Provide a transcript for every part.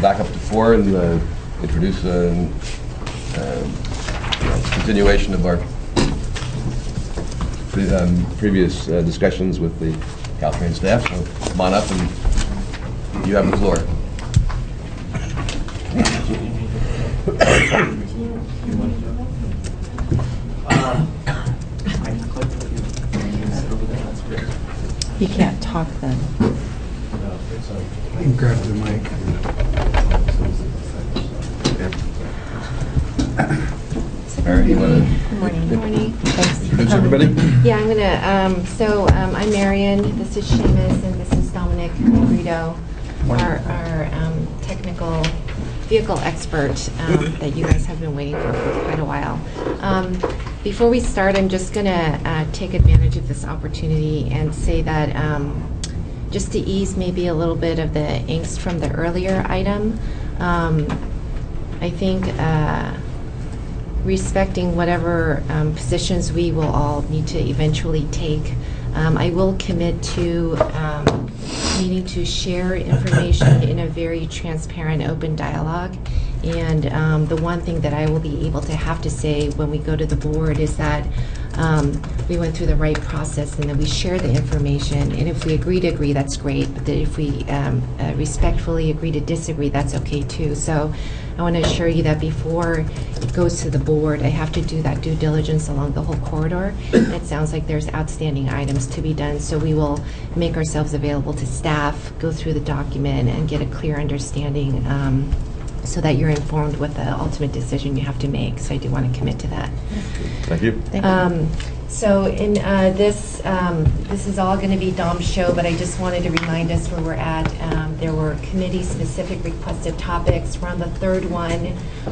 back up to 4 and introduce a continuation of our previous discussions with the CalTrain staff. So come on up and you have the floor. You can't talk then. You can grab the mic. Mary, you want to Good morning. Good morning. Thanks. introduce everybody? Yeah, I'm gonna, I'm Marion, this is Seamus, and this is Dominic Rito, our technical vehicle expert that you guys have been waiting for quite a while. Before we start, I'm just gonna take advantage of this opportunity and say that just to ease maybe a little bit of the angst from the earlier item, I think respecting whatever positions we will all need to eventually take, I will commit to needing to share information in a very transparent, open dialogue. And the one thing that I will be able to have to say when we go to the board is that we went through the right process and that we share the information. And if we agree to agree, that's great. But that if we respectfully agree to disagree, that's okay too. So I want to assure you that before it goes to the board, I have to do that due diligence along the whole corridor. And it sounds like there's outstanding items to be done. So we will make ourselves available to staff, go through the document, and get a clear understanding so that you're informed with the ultimate decision you have to make. So I do want to commit to that. Thank you. So in this is all going to be Dom's show, but I just wanted to remind us where we're at. There were committee-specific requested topics. We're on the third one,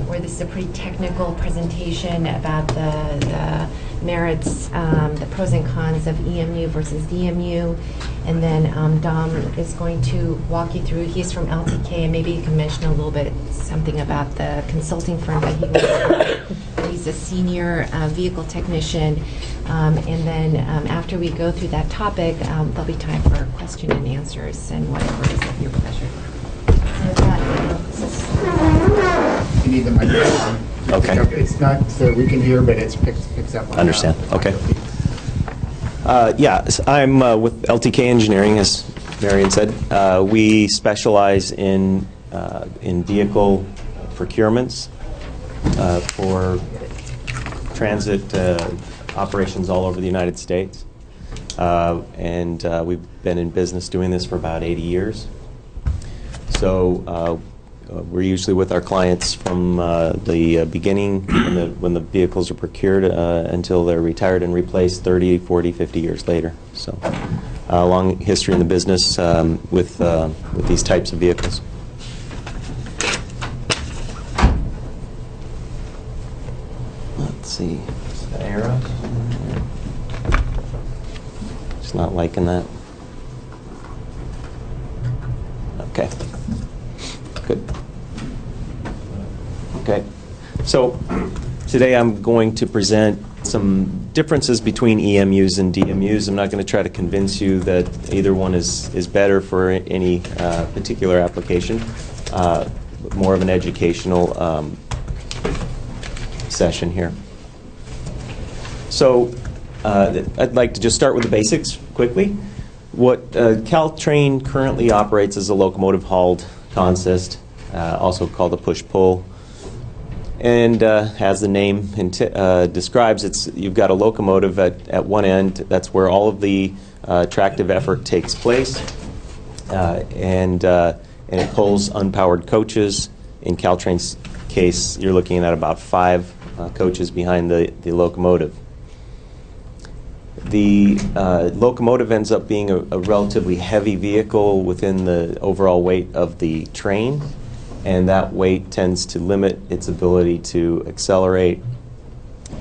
where this is a pretty technical presentation about the merits, the pros and cons of EMU versus DMU. And then Dom is going to walk you through, he's from LTK, and maybe you can mention a little bit something about the consulting firm that he works for. He's a senior vehicle technician. And then after we go through that topic, there'll be time for question and answers and whatever is of your pleasure. So with that, You need the microphone. Okay. It's not so we can hear, but it picks up on Understand. the Okay. feed. I'm with LTK Engineering, as Marion said. We specialize in vehicle procurements for transit operations all over the United States. And we've been in business doing this for about 80 years. So we're usually with our clients from the beginning when the vehicles are procured until they're retired and replaced 30, 40, 50 years later. So a long history in the business with these types of vehicles. Let's see. Is that arrow? Just not liking that. Okay. Good. Okay. So today I'm going to present some differences between EMUs and DMUs. I'm not going to try to convince you that either one is better for any particular application. More of an educational session here. So I'd like to just start with the basics quickly. What CalTrain currently operates as a locomotive hauled consist, also called a push-pull. And as the name describes, you've got a locomotive at one end. That's where all of the tractive effort takes place. And it pulls unpowered coaches. In CalTrain's case, you're looking at about 5 coaches behind the locomotive. The locomotive ends up being a relatively heavy vehicle within the overall weight of the train, and that weight tends to limit its ability to accelerate,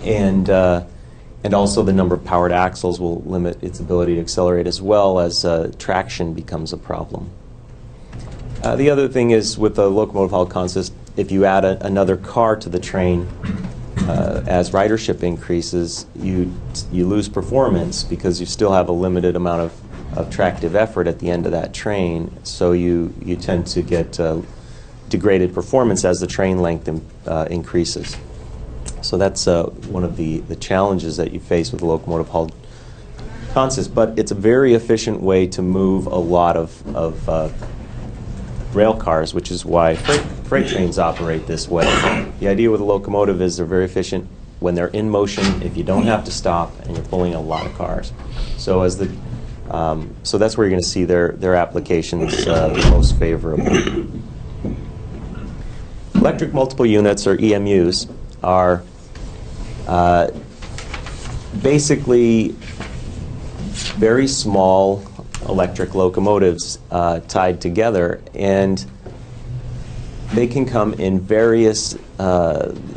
and also the number of powered axles will limit its ability to accelerate as well as traction becomes a problem. The other thing is with the locomotive haul consist, if you add another car to the train, as ridership increases, you lose performance because you still have a limited amount of tractive effort at the end of that train. So you tend to get degraded performance as the train length increases. So that's one of the challenges that you face with the locomotive hauled consist. But it's a very efficient way to move a lot of rail cars, which is why freight trains operate this way. The idea with a locomotive is they're very efficient when they're in motion, if you don't have to stop and you're pulling a lot of cars. So so that's where you're going to see their applications the most favorable. Electric multiple units, or EMUs, are basically very small electric locomotives tied together, and they can come in various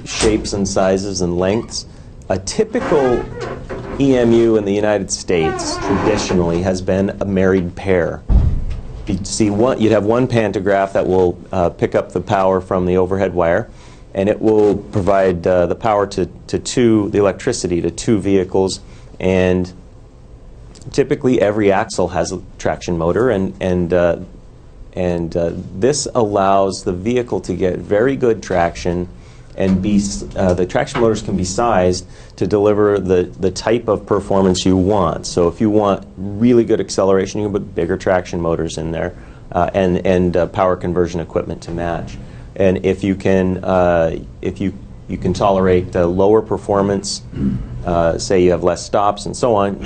shapes and sizes and lengths. A typical EMU in the United States traditionally has been a married pair. You'd see you'd have one pantograph that will pick up the power from the overhead wire, and it will provide the power the electricity to two vehicles, and typically every axle has a traction motor, and this allows the vehicle to get very good traction, and the traction motors can be sized to deliver the type of performance you want. So if you want really good acceleration, you can put bigger traction motors in there, and power conversion equipment to match. And if you can tolerate lower performance, say you have less stops and so on,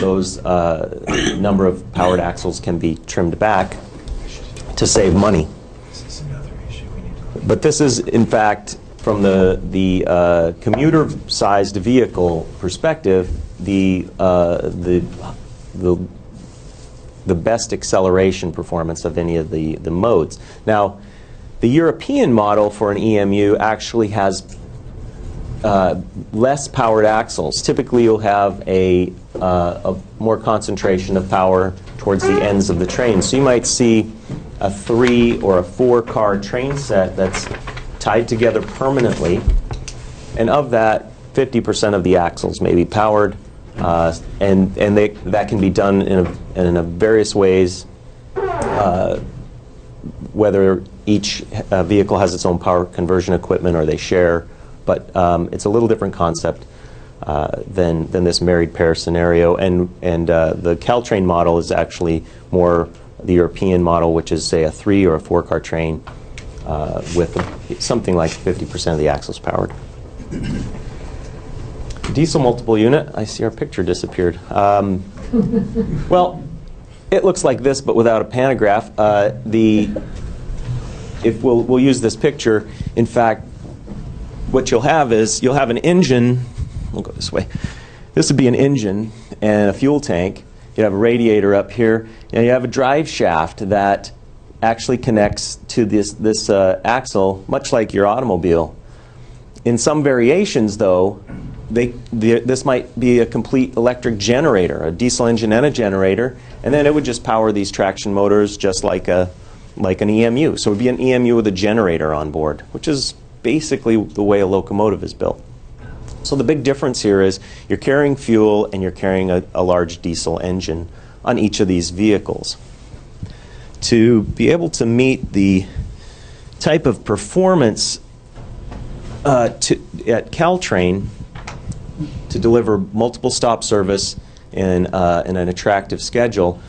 those number of powered axles can be trimmed back to save money. But this is, in fact, from the commuter-sized vehicle perspective, the best acceleration performance of any of the modes. Now, the European model for an EMU actually has less powered axles. Typically, you'll have a more concentration of power towards the ends of the train. So you might see a 3 or a 4 car train set that's tied together permanently, and of that, 50% of the axles may be powered, and that can be done in various ways, whether each vehicle has its own power conversion equipment or they share, but it's a little different concept than this married pair scenario, and the CalTrain model is actually more the European model, which is, say, a 3 or a 4 car train with something like 50% of the axles powered. Diesel multiple unit, I see our picture disappeared. Well, it looks like this, but without a pantograph. If we'll use this picture, in fact, what you'll have is you'll have an engine. We'll go this way. This would be an engine and a fuel tank. You have a radiator up here, and you have a drive shaft that actually connects to this axle, much like your automobile. In some variations, though, this might be a complete electric generator, a diesel engine and a generator, and then it would just power these traction motors just like an EMU. So it would be an EMU with a generator on board, which is basically the way a locomotive is built. So the big difference here is you're carrying fuel and you're carrying a large diesel engine on each of these vehicles. To be able to meet the type of performance at CalTrain to deliver multiple stop service in an attractive schedule.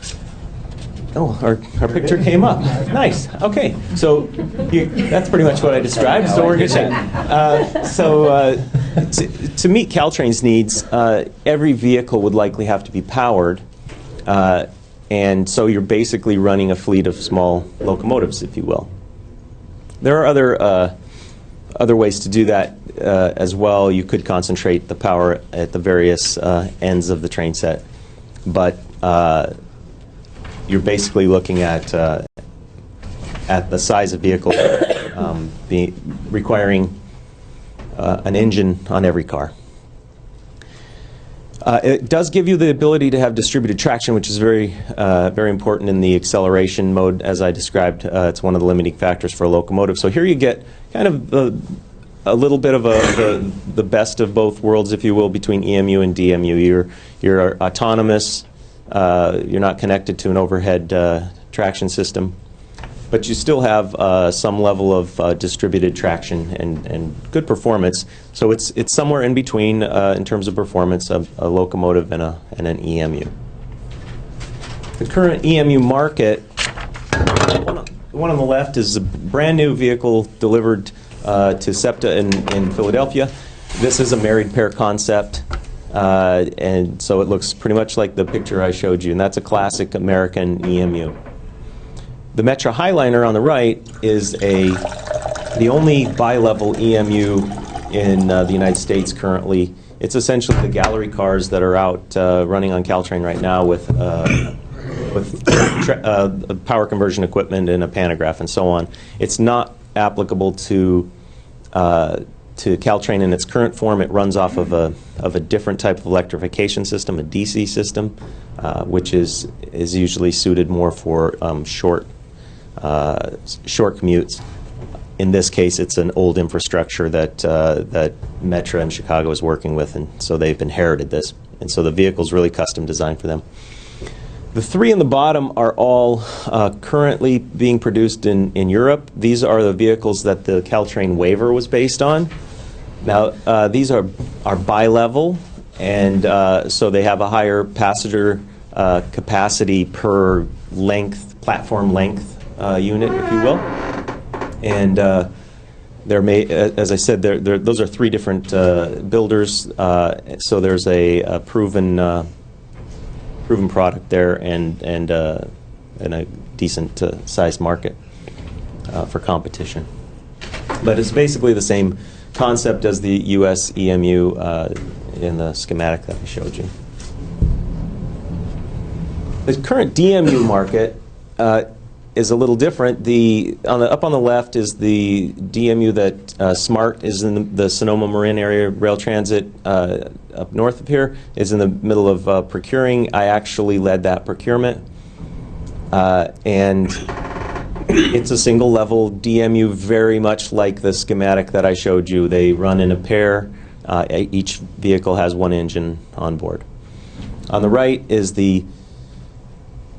Oh, our picture came up. Nice. Okay. So that's pretty much what I described. So we're good. To meet CalTrain's needs, every vehicle would likely have to be powered, and so you're basically running a fleet of small locomotives, if you will. There are other ways to do that as well. You could concentrate the power at the various ends of the train set, but you're basically looking at the size of vehicle requiring an engine on every car. It does give you the ability to have distributed traction, which is very important in the acceleration mode, as I described. It's one of the limiting factors for a locomotive. So here you get kind of a little bit of the best of both worlds, if you will, between EMU and DMU. You're autonomous. You're not connected to an overhead traction system, but you still have some level of distributed traction and good performance. So it's somewhere in between in terms of performance of a locomotive and an EMU. The current EMU market, the one on the left is a brand new vehicle delivered to SEPTA in Philadelphia. This is a married pair concept, and so it looks pretty much like the picture I showed you, and that's a classic American EMU. The Metra Highliner on the right is the only bi-level EMU in the United States currently. It's essentially the gallery cars that are out running on CalTrain right now with power conversion equipment and a pantograph and so on. It's not applicable to CalTrain in its current form. It runs off of a different type of electrification system, a DC system, which is usually suited more for short commutes. In this case, it's an old infrastructure that Metra in Chicago is working with, and so they've inherited this. And so the vehicle's really custom designed for them. The three in the bottom are all currently being produced in Europe. These are the vehicles that the CalTrain waiver was based on. Now, these are bi-level, and so they have a higher passenger capacity per platform length unit, if you will. And as I said, those are three different builders. So there's a proven product there and a decent sized market for competition. But it's basically the same concept as the US EMU in the schematic that I showed you. The current DMU market is a little different. Up on the left is the DMU that SMART is in the Sonoma Marin area. Rail Transit up north of here is in the middle of procuring. I actually led that procurement. And it's a single level DMU, very much like the schematic that I showed you. They run in a pair. Each vehicle has one engine on board. On the right is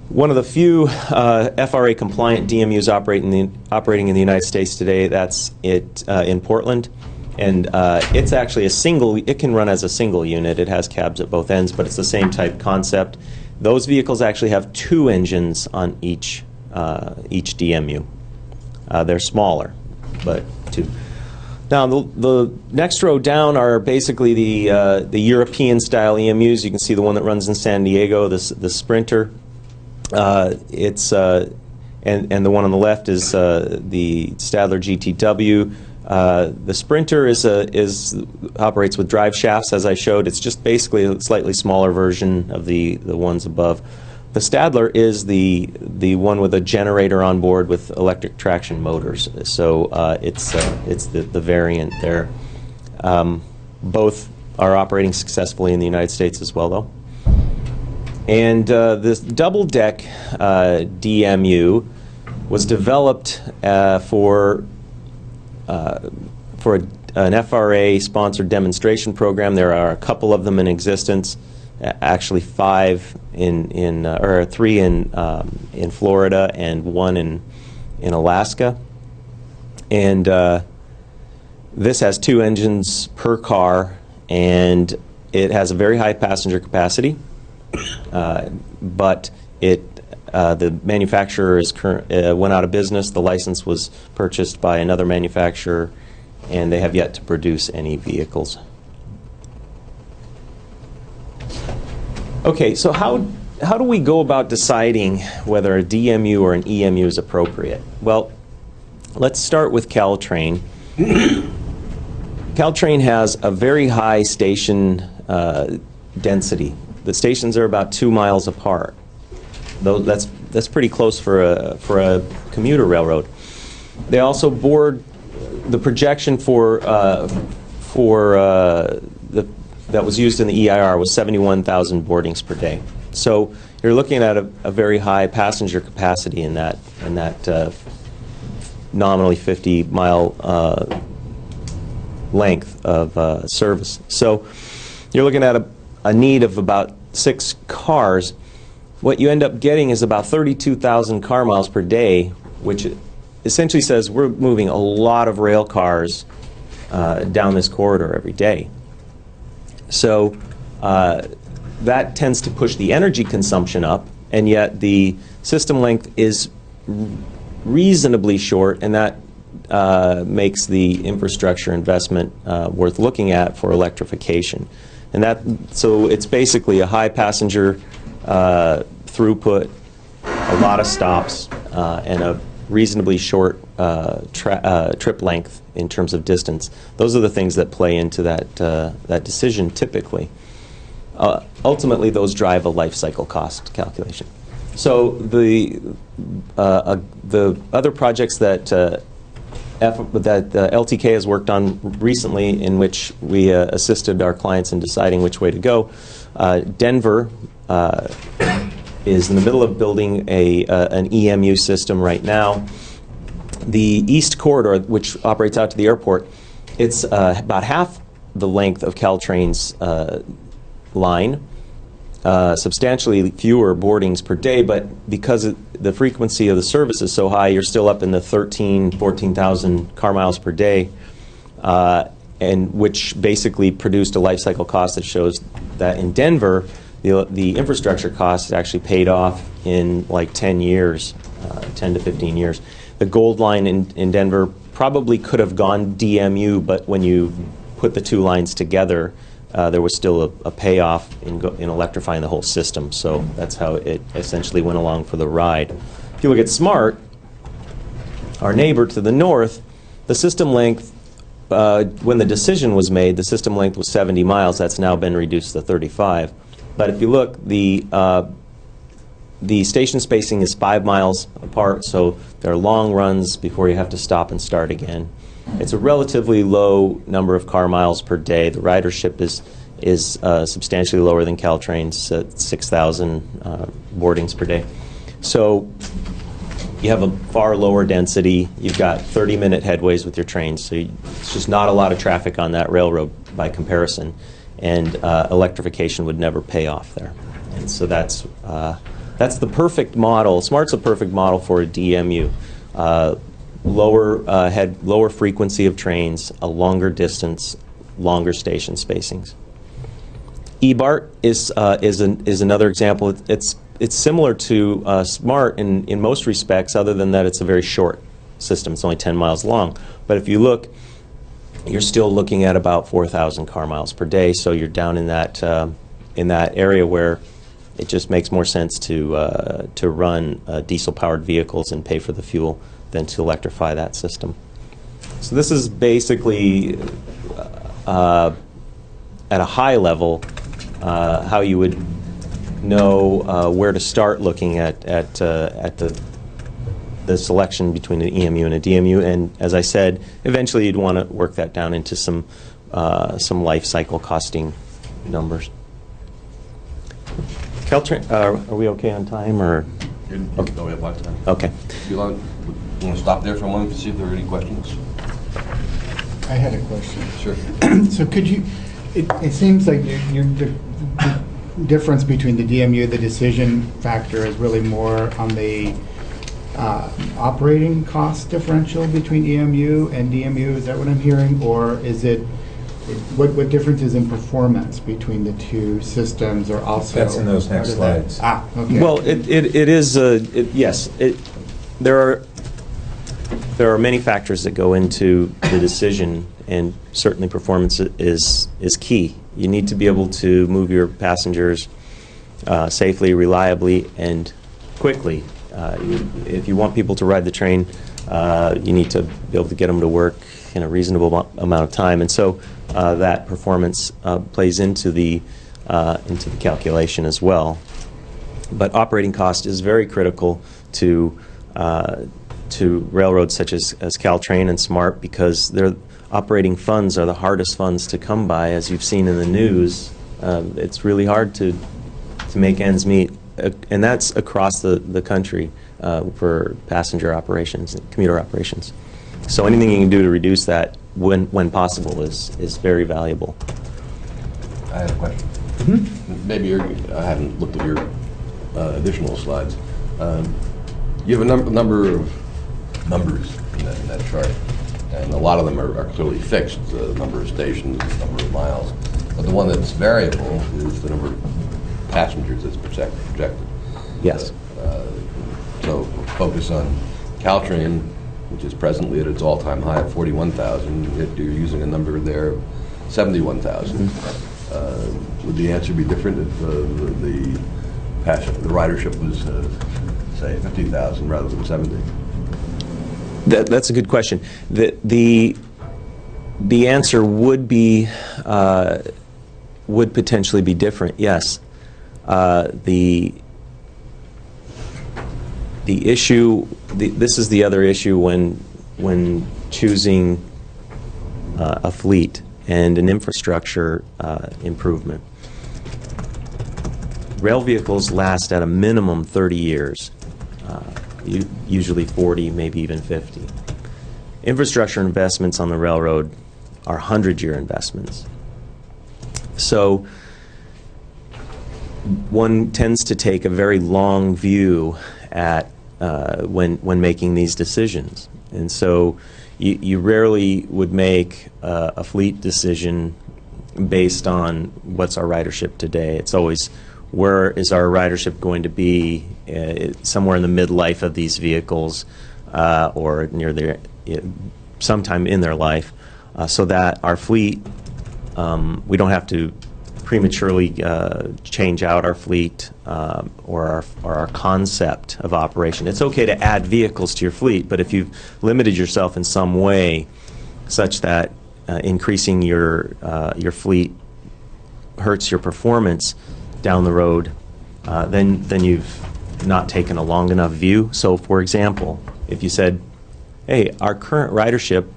one of the few FRA compliant DMUs operating in the United States today. That's in Portland, and it's actually it can run as a single unit. It has cabs at both ends, but it's the same type concept. Those vehicles actually have two engines on each DMU. They're smaller, but two. Now the next row down are basically the European style EMUs. You can see the one that runs in San Diego, the Sprinter. And the one on the left is the Stadler GTW. The Sprinter operates with drive shafts, as I showed. It's just basically a slightly smaller version of the ones above. The Stadler is the one with a generator on board with electric traction motors. So it's the variant there. Both are operating successfully in the United States as well, though. And this double-deck DMU was developed for an FRA-sponsored demonstration program. There are a couple of them in existence, actually three in Florida and one in Alaska. And this has two engines per car, and it has a very high passenger capacity. But the manufacturer went out of business. The license was purchased by another manufacturer, and they have yet to produce any vehicles. Okay, so how do we go about deciding whether a DMU or an EMU is appropriate? Well, let's start with CalTrain. CalTrain has a very high station density. The stations are about 2 miles apart. Though that's pretty close for a commuter railroad. They also board the projection that was used in the EIR was 71,000 boardings per day. So you're looking at a very high passenger capacity in that nominally 50-mile length of service. So you're looking at a need of about 6 cars. What you end up getting is about 32,000 car miles per day, which essentially says we're moving a lot of rail cars down this corridor every day. So that tends to push the energy consumption up, and yet the system length is reasonably short, and that makes the infrastructure investment worth looking at for electrification. And so it's basically a high passenger throughput, a lot of stops, and a reasonably short trip length in terms of distance. Those are the things that play into that decision typically. Ultimately, those drive a life cycle cost calculation. So the other projects that LTK has worked on recently, in which we assisted our clients in deciding which way to go, Denver is in the middle of building an EMU system right now. The East Corridor, which operates out to the airport, it's about half the length of CalTrain's line, substantially fewer boardings per day, but because the frequency of the service is so high, you're still up in the 14,000 car miles per day, and which basically produced a life cycle cost that shows that in Denver, the infrastructure cost actually paid off in like 10 years, 10 to 15 years. The Gold Line in Denver probably could have gone DMU, but when you put the two lines together, there was still a payoff in electrifying the whole system. So that's how it essentially went along for the ride. If you look at SMART, our neighbor to the north, the system length, when the decision was made, the system length was 70 miles. That's now been reduced to 35. But if you look, the station spacing is 5 miles apart, so there are long runs before you have to stop and start again. It's a relatively low number of car miles per day. The ridership is substantially lower than CalTrain's at 6,000 boardings per day. So you have a far lower density. You've got 30-minute headways with your trains, so it's just not a lot of traffic on that railroad by comparison. And electrification would never pay off there. And so that's the perfect model. SMART's a perfect model for a DMU. Lower frequency of trains, a longer distance, longer station spacings. eBART is another example. It's similar to SMART in most respects, other than that it's a very short system. It's only 10 miles long. But if you look, you're still looking at about 4,000 car miles per day. So you're down in that area where it just makes more sense to run diesel-powered vehicles and pay for the fuel than to electrify that system. So this is basically, at a high level, how you would know where to start looking at the selection between an EMU and a DMU. And as I said, eventually you'd want to work that down into some life cycle costing numbers. CalTrain, are we okay on time, or? Okay. No, we have lots of time. Okay. You want to stop there for a moment to see if there are any questions? I had a question. Sure. So could you, it seems like the difference between the DMU, the decision factor is really more on the operating cost differential between EMU and DMU. Is that what I'm hearing? Or is it, what difference is in performance between the two systems, or also? That's in those next slides. Okay. Well, it is, yes. There are many factors that go into the decision, and certainly performance is key. You need to be able to move your passengers safely, reliably, and quickly. If you want people to ride the train, you need to be able to get them to work in a reasonable amount of time, and so that performance plays into the calculation as well. But operating cost is very critical to railroads such as CalTrain and SMART, because their operating funds are the hardest funds to come by. As you've seen in the news, it's really hard to make ends meet, and that's across the country for passenger operations, commuter operations. So anything you can do to reduce that when possible is very valuable. I had a question. Maybe I haven't looked at your additional slides. You have a number of numbers in that chart. And a lot of them are clearly fixed, the number of stations, the number of miles. But the one that's variable is the number of passengers that's projected. Yes. So focus on CalTrain, which is presently at its all-time high of 41,000. You're using a number there of 71,000. Would the answer be different if the ridership was, say, 50,000 rather than 70? That's a good question. The answer would be would potentially be different. Yes. The issue. This is the other issue when choosing a fleet and an infrastructure improvement. Rail vehicles last at a minimum 30 years. Usually 40, maybe even 50. Infrastructure investments on the railroad are 100-year investments. So one tends to take a very long view at when making these decisions. And so you rarely would make a fleet decision based on what's our ridership today. It's always, where is our ridership going to be somewhere in the midlife of these vehicles or near their sometime in their life, so that our fleet, we don't have to prematurely change out our fleet or our concept of operation. It's okay to add vehicles to your fleet, but if you've limited yourself in some way such that increasing your fleet hurts your performance down the road, then you've not taken a long enough view. So, for example, if you said, hey, our current ridership,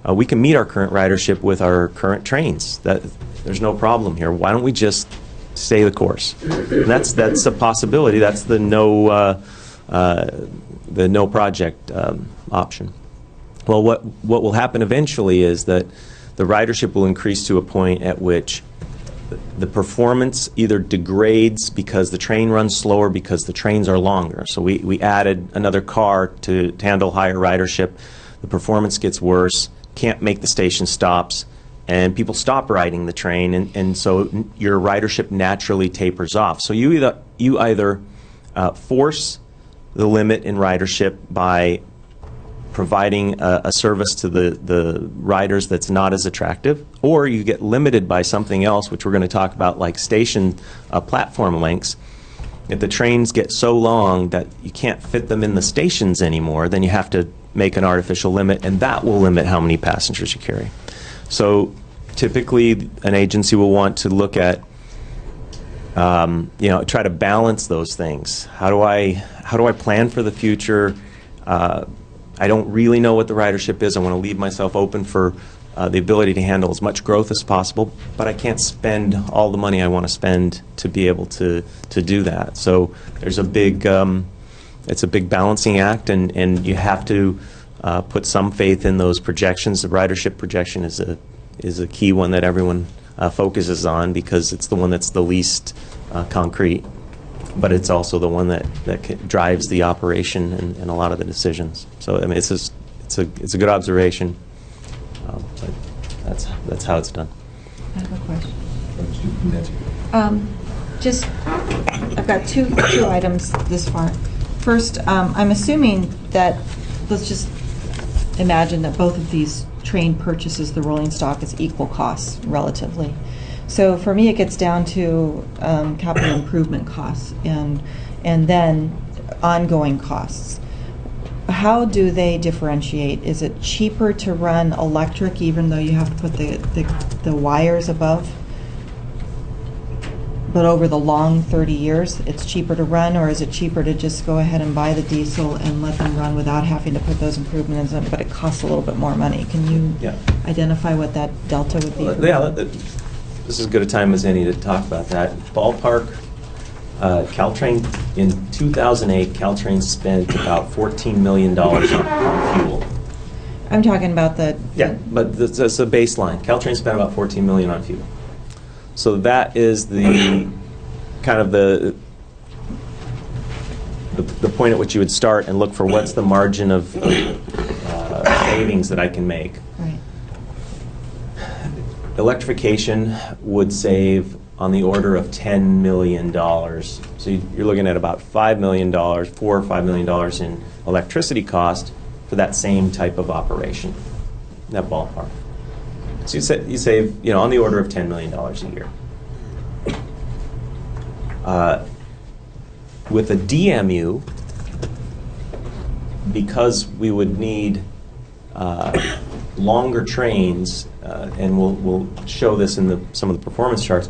we can meet our current ridership with our current trains. There's no problem here. Why don't we just stay the course? And that's a possibility. That's the no project option. Well, what will happen eventually is that the ridership will increase to a point at which the performance either degrades because the train runs slower because the trains are longer. So we added another car to handle higher ridership. The performance gets worse, can't make the station stops, and people stop riding the train, and so your ridership naturally tapers off. So you either force the limit in ridership by providing a service to the riders that's not as attractive, or you get limited by something else, which we're going to talk about, like station platform lengths. If the trains get so long that you can't fit them in the stations anymore, then you have to make an artificial limit, and that will limit how many passengers you carry. So typically an agency will want to look at try to balance those things. How do I plan for the future? I don't really know what the ridership is. I want to leave myself open for the ability to handle as much growth as possible, but I can't spend all the money I want to spend to be able to do that. So there's a big, it's a big balancing act, and you have to put some faith in those projections. The ridership projection is a key one that everyone focuses on because it's the one that's the least concrete, but it's also the one that drives the operation and a lot of the decisions. So I mean, it's a good observation. But that's how it's done. I have a question. Nancy. I've got two items this far. First, I'm assuming that, let's just imagine that both of these train purchases, the rolling stock, is equal costs relatively. So for me, it gets down to capital improvement costs and then ongoing costs. How do they differentiate? Is it cheaper to run electric even though you have to put the wires above? But over the long 30 years, it's cheaper to run, or is it cheaper to just go ahead and buy the diesel and let them run without having to put those improvements in, but it costs a little bit more money? Can you identify what that delta would be? This is as good a time as any to talk about that. Ballpark, CalTrain, in 2008, CalTrain spent about $14 million on fuel. I'm talking about the... Yeah, but that's a baseline. CalTrain spent about $14 million on fuel. So that is the kind of the the point at which you would start and look for what's the margin of savings that I can make. Right. Electrification would save on the order of $10 million. So you're looking at about $5 million, $4 or $5 million in electricity cost for that same type of operation, that ballpark. So you save, on the order of $10 million a year. With a DMU, because we would need longer trains, and we'll show this in some of the performance charts,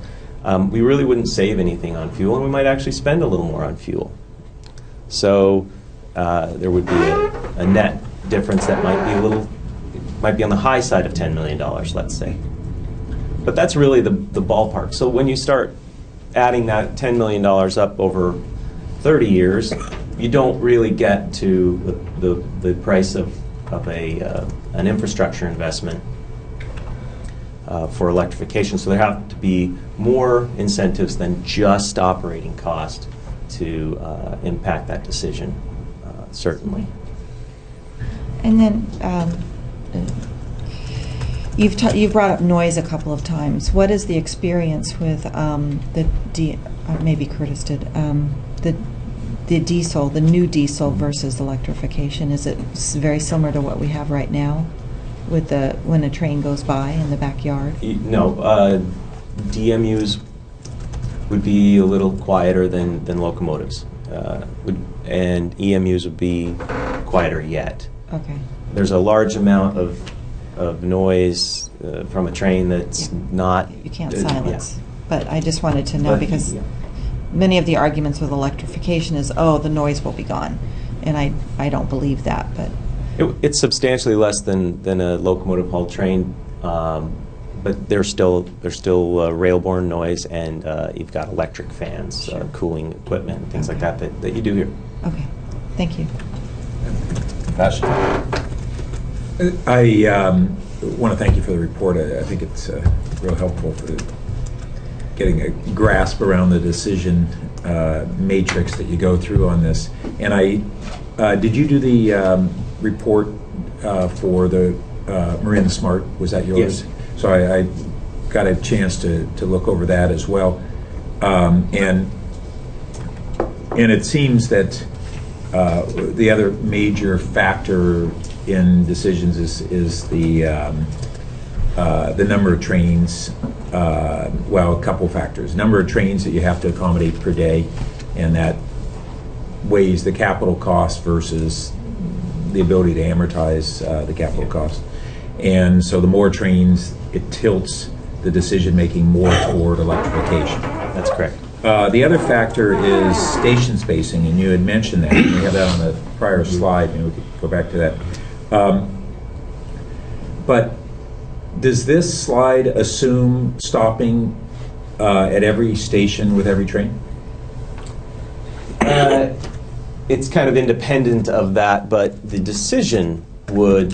we really wouldn't save anything on fuel, and we might actually spend a little more on fuel. So there would be a net difference that might be on the high side of $10 million, let's say. But that's really the ballpark. So when you start adding that $10 million up over 30 years, you don't really get to the price of an infrastructure investment for electrification. So there have to be more incentives than just operating cost to impact that decision, certainly. And then you've brought up noise a couple of times. What is the experience with maybe Curtis did, the diesel, the new diesel versus electrification? Is it very similar to what we have right now with when a train goes by in the backyard? No, DMUs would be a little quieter than locomotives, and EMUs would be quieter yet. Okay. There's a large amount of noise from a train that's not... You can't silence. But I just wanted to know, because many of the arguments with electrification is, the noise will be gone. And I don't believe that, but... It's substantially less than a locomotive-hauled train, but there's still rail-borne noise, and you've got electric fans, Sure. Cooling equipment, and things like that you do here. Okay, thank you. Passion. I want to thank you for the report. I think it's real helpful for getting a grasp around the decision matrix that you go through on this. And did you do the report for the Marina Smart? Was that yours? Yes. So I got a chance to look over that as well. And it seems that the other major factor in decisions is the number of trains. Well, a couple factors. Number of trains that you have to accommodate per day, and that weighs the capital cost versus the ability to amortize the capital cost. And so the more trains, it tilts the decision making more toward electrification. That's correct. The other factor is station spacing, and you had mentioned that. We have that on the prior slide, and we could go back to that. But does this slide assume stopping at every station with every train? It's kind of independent of that, but the decision would,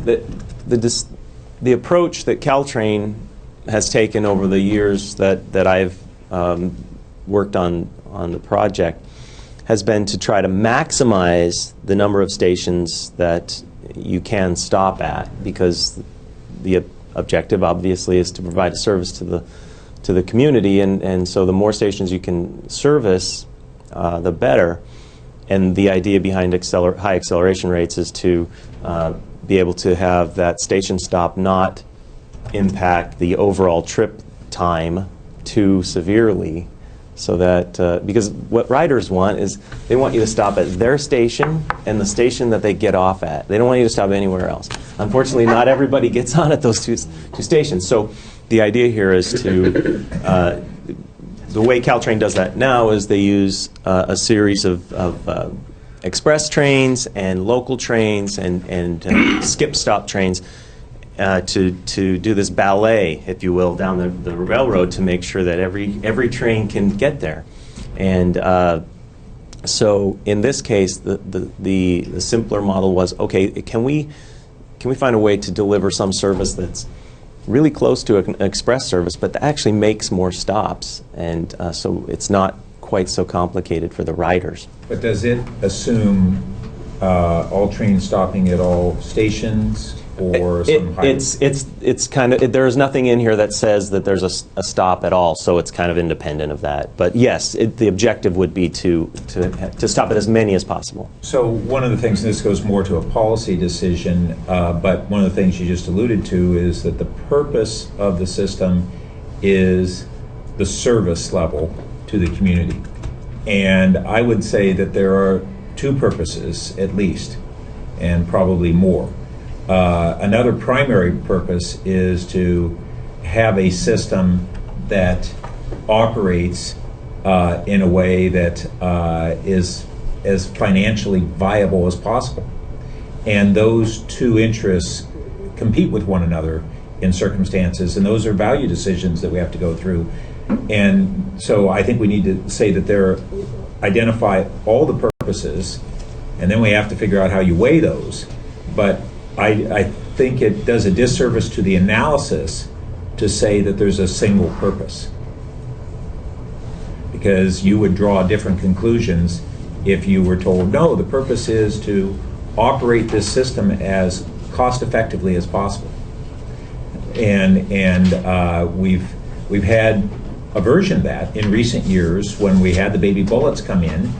the approach that CalTrain has taken over the years that I've worked on the project has been to try to maximize the number of stations that you can stop at, because the objective obviously is to provide a service to the community, and so the more stations you can service, the better. And the idea behind high acceleration rates is to be able to have that station stop not impact the overall trip time too severely, so that because what riders want is they want you to stop at their station and the station that they get off at. They don't want you to stop anywhere else. Unfortunately, not everybody gets on at those two stations. So the idea here is to the way CalTrain does that now is they use a series of express trains and local trains and skip-stop trains to do this ballet, if you will, down the railroad to make sure that every train can get there. And so in this case, the simpler model was, okay, can we find a way to deliver some service that's really close to an express service, but that actually makes more stops, and so it's not quite quite so complicated for the riders. But does it assume all trains stopping at all stations or some hybrid? It's kind of, there's nothing in here that says that there's a stop at all, so it's kind of independent of that. But yes, the objective would be to stop at as many as possible. So one of the things, and this goes more to a policy decision, but one of the things you just alluded to is that the purpose of the system is the service level to the community. And I would say that there are two purposes at least, and probably more. Another primary purpose is to have a system that operates in a way that is as financially viable as possible. And those two interests compete with one another in circumstances, and those are value decisions that we have to go through. And so I think we need to say that identify all the purposes, and then we have to figure out how you weigh those. But I think it does a disservice to the analysis to say that there's a single purpose, because you would draw different conclusions if you were told, no, the purpose is to operate this system as cost effectively as possible. And we've had a version of that in recent years when we had the baby bullets come in,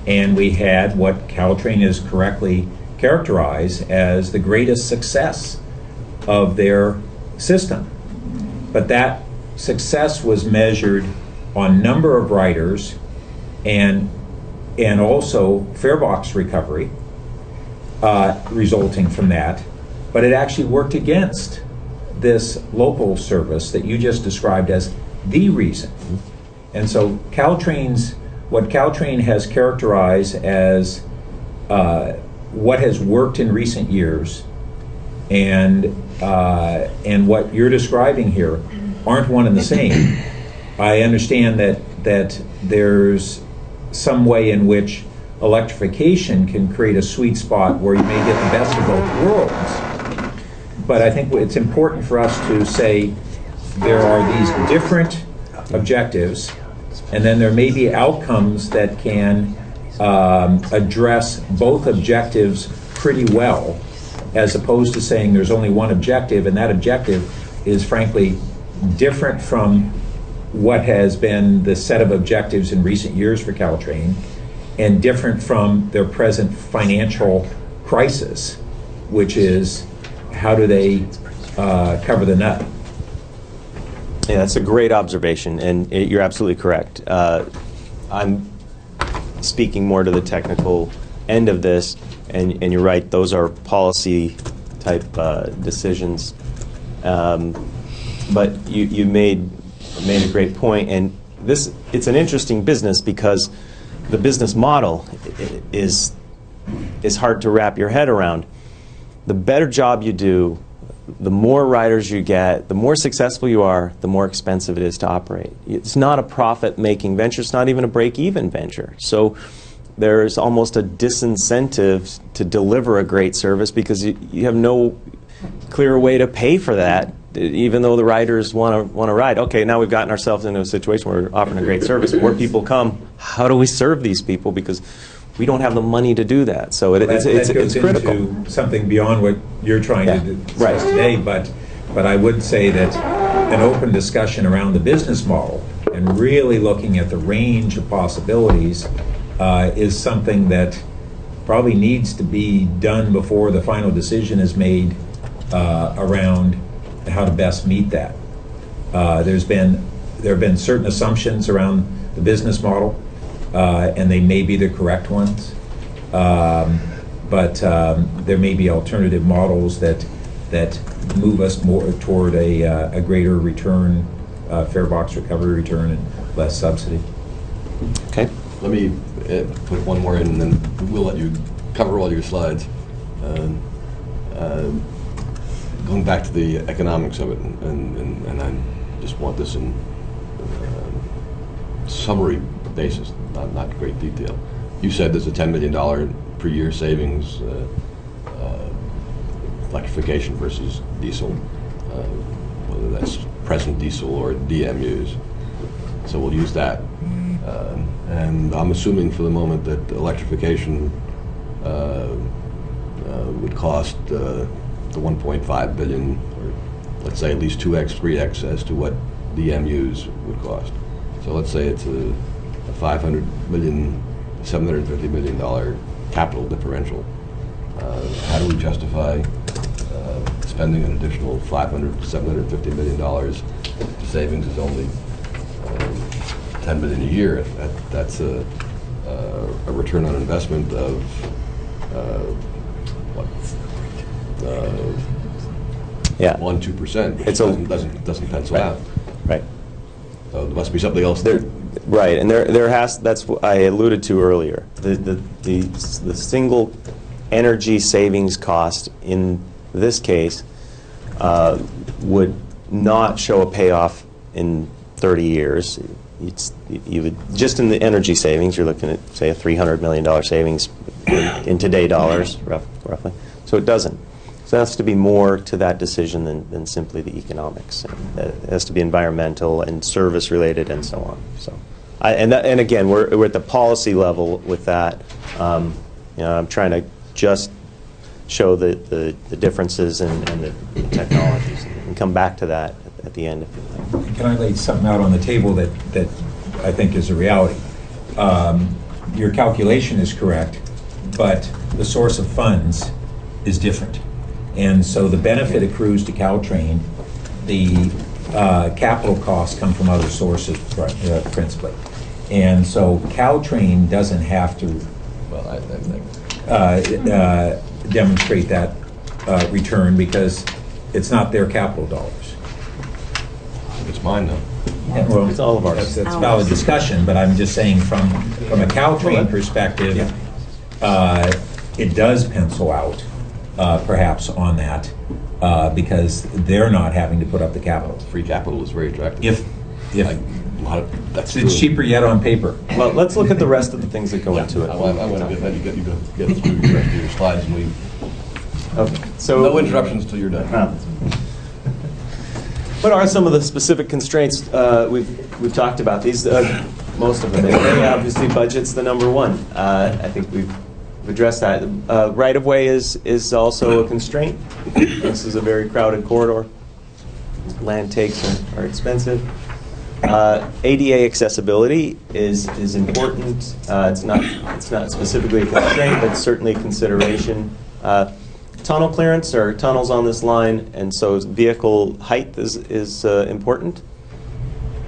and we had what CalTrain is correctly characterized as the greatest success of their system. But that success was measured on number of riders and also fare box recovery resulting from that. But it actually worked against this local service that you just described as the reason. And so what CalTrain has characterized as what has worked in recent years and what you're describing here aren't one and the same. I understand that there's some way in which electrification can create a sweet spot where you may get the best of both worlds. But I think it's important for us to say there are these different objectives, and then there may be outcomes that can address both objectives pretty well, as opposed to saying there's only one objective, and that objective is frankly different from what has been the set of objectives in recent years for CalTrain, and different from their present financial crisis, which is how do they cover the nut? Yeah, that's a great observation, and you're absolutely correct. I'm speaking more to the technical end of this, and you're right, those are policy type decisions. But you made a great point, and it's an interesting business because the business model is hard to wrap your head around. The better job you do, the more riders you get, the more successful you are, the more expensive it is to operate. It's not a profit-making venture. It's not even a break-even venture. So there's almost a disincentive to deliver a great service because you have no clear way to pay for that, even though the riders want to ride. Okay, now we've gotten ourselves into a situation where we're offering a great service. More people come. How do we serve these people? Because we don't have the money to do that. So it's critical. Into something beyond what you're trying to discuss today, but I would say that an open discussion around the business model and really looking at the range of possibilities is something that probably needs to be done before the final decision is made around how to best meet that. There have been certain assumptions around the business model, and they may be the correct ones, but there may be alternative models that move us more toward a greater return, fare box recovery return, and less subsidy. Okay. Let me put one more in, and then we'll let you cover all your slides. Going back to the economics of it, and I just want this in summary basis, not great detail. You said there's a $10 million per year savings, electrification versus diesel, whether that's present diesel or DMUs. So we'll use that. And I'm assuming for the moment that electrification would cost the 1.5 billion, or let's say at least 2x, 3x as to what DMUs would cost. So let's say it's a $500 million, $750 million capital differential. How do we justify spending an additional $500, $750 million? Savings is only $10 million a year. That's a return on investment of what? Yeah. 1-2%, which It's doesn't pencil out. Right. So there must be something else there. Right, and that's what I alluded to earlier. The single energy savings cost in this case would not show a payoff in 30 years. You would, just in the energy savings, you're looking at, say, a $300 million savings in today dollars, roughly. So it doesn't. So there has to be more to that decision than simply the economics. It has to be environmental and service related and so on. So, and again, we're at the policy level with that. You know, I'm trying to just show the differences and the technologies, and come back to that at the end if you like. Can I lay something out on the table that I think is a reality? Your calculation is correct, but the source of funds is different. And so the benefit accrues to CalTrain. The capital costs come from other sources principally. And so CalTrain doesn't have to demonstrate that return because it's not their capital dollars. It's mine now. Yeah, well, It's all of ours. That's valid discussion, but I'm just saying from a CalTrain perspective, it does pencil out perhaps on that because they're not having to put up the capital. Free capital is very attractive. That's true. It's cheaper yet on paper. Well, let's look at the rest of the things that go into it. I want to let you get through the rest of your slides, and we Okay, so no interruptions till you're done. What are some of the specific constraints? We've talked about these, most of them. Anyway, obviously, budget's the number one. I think we've addressed that. Right-of-way is also a constraint. This is a very crowded corridor. Land takes are expensive. ADA accessibility is important. It's not specifically a constraint, but certainly a consideration. Tunnel clearance or tunnels on this line, and so vehicle height is important.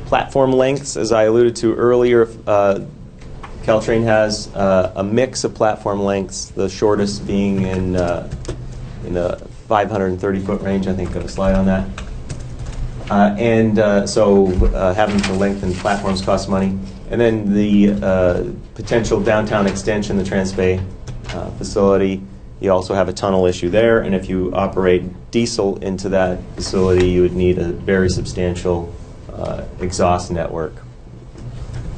Platform lengths, as I alluded to earlier, CalTrain has a mix of platform lengths, the shortest being in the 530-foot range. I think I have a slide on that. So having to lengthen platforms costs money. And then the potential downtown extension, the Transbay facility, you also have a tunnel issue there. And if you operate diesel into that facility, you would need a very substantial exhaust network.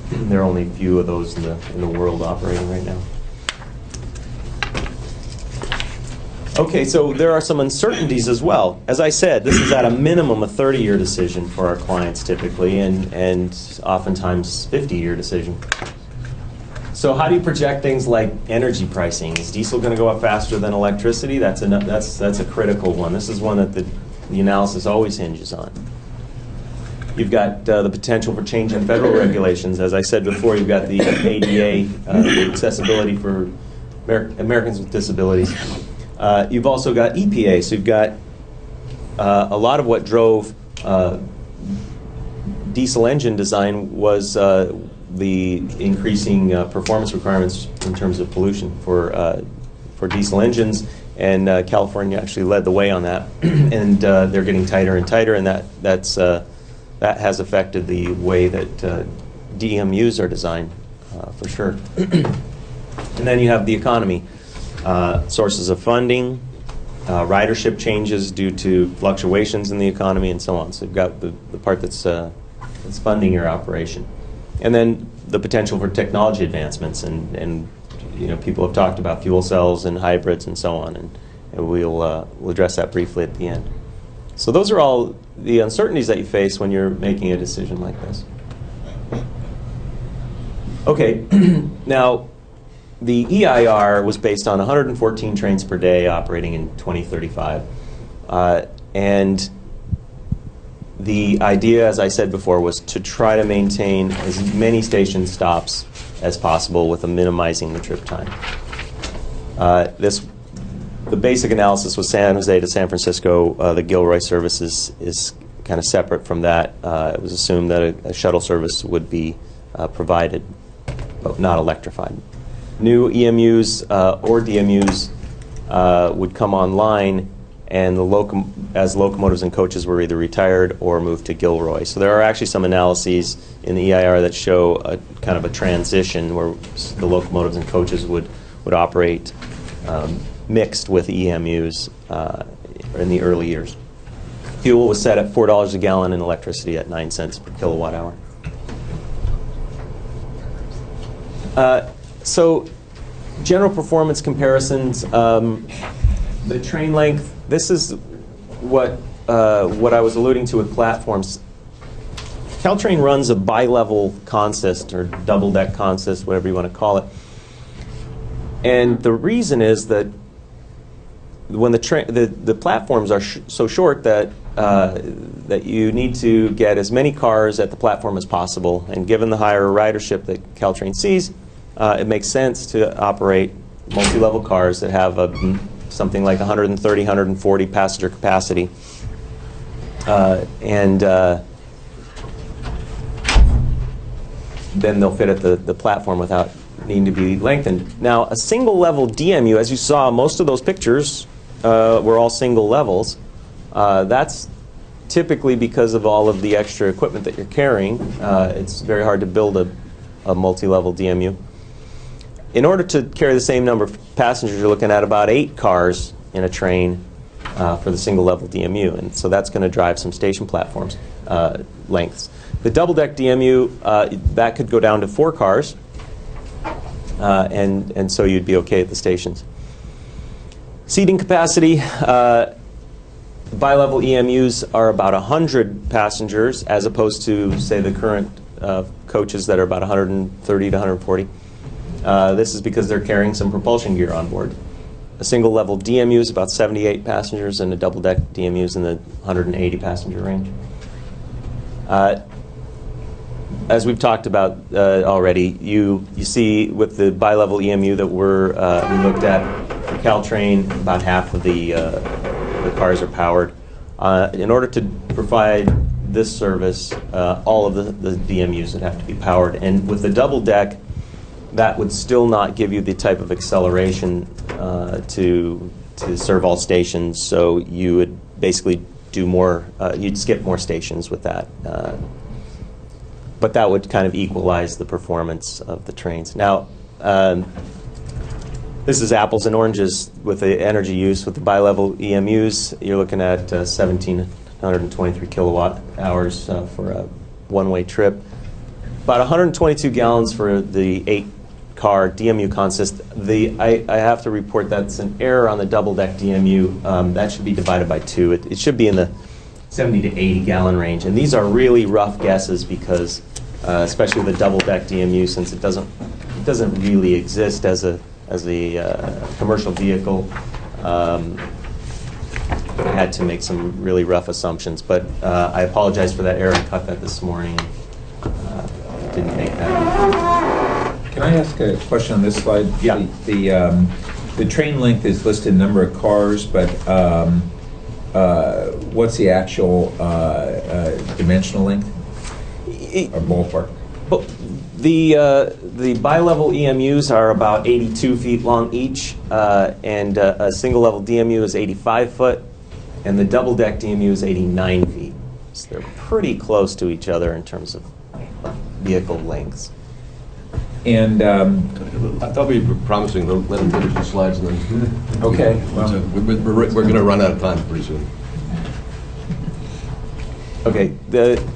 There are only a few of those in the world operating right now. Okay, so there are some uncertainties as well. As I said, this is at a minimum a 30-year decision for our clients typically, and oftentimes 50-year decision. So how do you project things like energy pricing? Is diesel going to go up faster than electricity? That's a critical one. This is one that the analysis always hinges on. You've got the potential for change in federal regulations. As I said before, you've got the ADA, accessibility for Americans with disabilities. You've also got EPA, so you've got a lot of what drove diesel engine design was the increasing performance requirements in terms of pollution for diesel engines, and California actually led the way on that, and they're getting tighter and tighter, and that has affected the way that DMUs are designed, for sure. And then you have the economy. Sources of funding, ridership changes due to fluctuations in the economy, and so on. So you've got the part that's funding your operation. And then the potential for technology advancements, and you know, people have talked about fuel cells and hybrids and so on, and we'll address that briefly at the end. So those are all the uncertainties that you face when you're making a decision like this. Okay, now the EIR was based on 114 trains per day operating in 2035. And the idea, as I said before, was to try to maintain as many station stops as possible with minimizing the trip time. The basic analysis was San Jose to San Francisco. The Gilroy service is kind of separate from that. It was assumed that a shuttle service would be provided, but not electrified. New EMUs or DMUs would come online, and as locomotives and coaches were either retired or moved to Gilroy. So there are actually some analyses in the EIR that show a kind of a transition where the locomotives and coaches would operate mixed with EMUs in the early years. Fuel was set at $4 a gallon and electricity at 9 cents per kilowatt hour. So general performance comparisons, the train length, this is what I was alluding to with platforms. CalTrain runs a bi-level consist or double-deck consist, whatever you want to call it. And the reason is that when the platforms are so short that you need to get as many cars at the platform as possible, and given the higher ridership that CalTrain sees, it makes sense to operate multi-level cars that have something like 130, 140 passenger capacity. Then they'll fit at the platform without needing to be lengthened. Now, a single level DMU, as you saw, most of those pictures were all single levels. That's typically because of all of the extra equipment that you're carrying. It's very hard to build a multi-level DMU. In order to carry the same number of passengers, you're looking at about 8 cars in a train for the single level DMU, and so that's going to drive some station platforms lengths. The double-deck DMU, that could go down to 4 cars, and so you'd be okay at the stations. Seating capacity, bi-level EMUs are about 100 passengers as opposed to, say, the current coaches that are about 130 to 140. This is because they're carrying some propulsion gear on board. A single level DMU is about 78 passengers, and a double deck DMU is in the 180 passenger range. As we've talked about already, you see with the bi-level EMU that we looked at for CalTrain, about half of the cars are powered. In order to provide this service, all of the DMUs would have to be powered, and with the double deck, that would still not give you the type of acceleration to serve all stations. So you would basically do more. You'd skip more stations with that. But that would kind of equalize the performance of the trains. Now, this is apples and oranges with the energy use. With the bi-level EMUs, you're looking at 1,723 kilowatt hours for a one-way trip. About 122 gallons for the 8-car DMU consist. I have to report that's an error on the double-deck DMU. That should be divided by 2. It should be in the 70 to 80 gallon range. And these are really rough guesses because, especially the double-deck DMU, since it doesn't really exist as a commercial vehicle, I had to make some really rough assumptions. But I apologize for that error. I caught that this morning. Didn't make that. Can I ask a question on this slide? Yeah. The train length is listed number of cars, but what's the actual dimensional length or ballpark? The bi-level EMUs are about 82 feet long each, and a single-level DMU is 85 foot, and the double-deck DMU is 89 feet. So they're pretty close to each other in terms of vehicle lengths. And I thought we were promising to let him finish the slides and then. okay, well, We're going to run out of time pretty soon. Okay,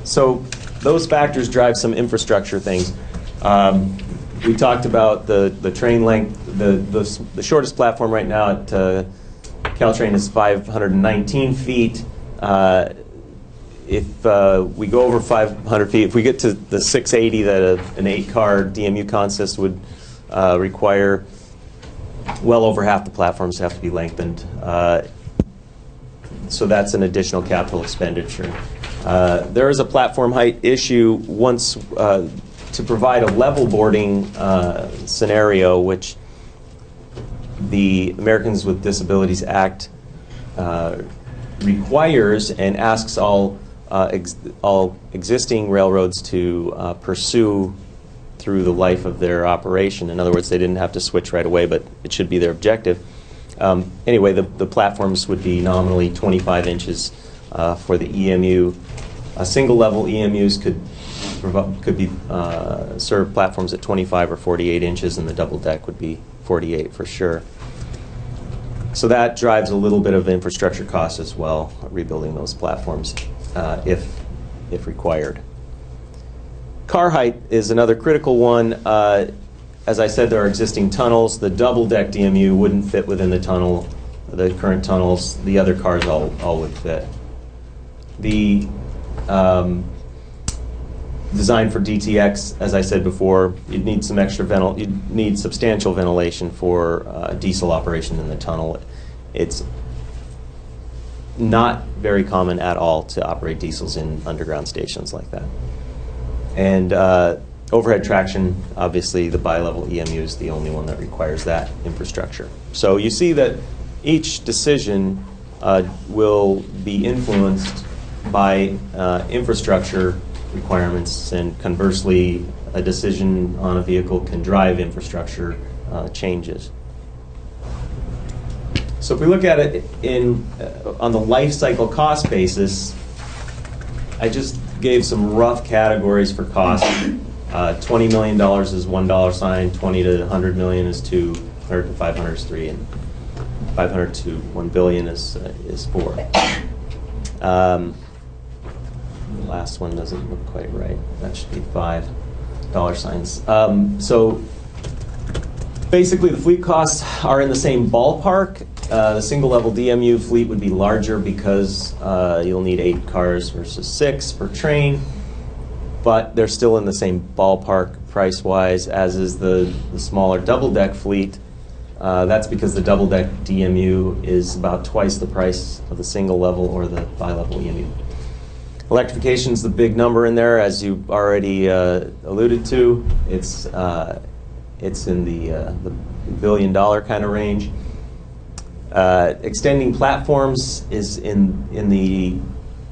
so those factors drive some infrastructure things. We talked about the train length. The shortest platform right now at CalTrain is 519 feet. if we go over 500 feet, if we get to the 680 that an 8-car DMU consist would require, well over half the platforms have to be lengthened. So that's an additional capital expenditure. There is a platform height issue once to provide a level boarding scenario, which the Americans with Disabilities Act requires and asks all existing railroads to pursue through the life of their operation. In other words, they didn't have to switch right away, but it should be their objective. Anyway, the platforms would be nominally 25 inches for the EMU. Single-level EMUs could be serve platforms at 25 or 48 inches, and the double deck would be 48 for sure. So that drives a little bit of infrastructure cost as well, rebuilding those platforms if required. Car height is another critical one. As I said, there are existing tunnels. The double-deck DMU wouldn't fit within the tunnel, the current tunnels. The other cars all would fit. The design for DTX, as I said before, you'd need some extra you'd need substantial ventilation for diesel operation in the tunnel. It's not very common at all to operate diesels in underground stations like that. And overhead traction, obviously the bi-level EMU is the only one that requires that infrastructure. So you see that each decision will be influenced by infrastructure requirements, and conversely, a decision on a vehicle can drive infrastructure changes. So if we look at it on the life cycle cost basis, I just gave some rough categories for cost. $20 million is $1 sign, 20 to 100 million is 2, 100 to 500 is 3, and 500 to 1 billion is 4. The last one doesn't look quite right. That should be $5 signs. So basically, the fleet costs are in the same ballpark. The single-level DMU fleet would be larger because you'll need 8 cars versus 6 per train, but they're still in the same ballpark price-wise, as is the smaller double-deck fleet. That's because the double-deck DMU is about twice the price of the single-level or the bi-level EMU. Electrification is the big number in there, as you already alluded to. It's in the billion-dollar kind of range. Extending platforms is in the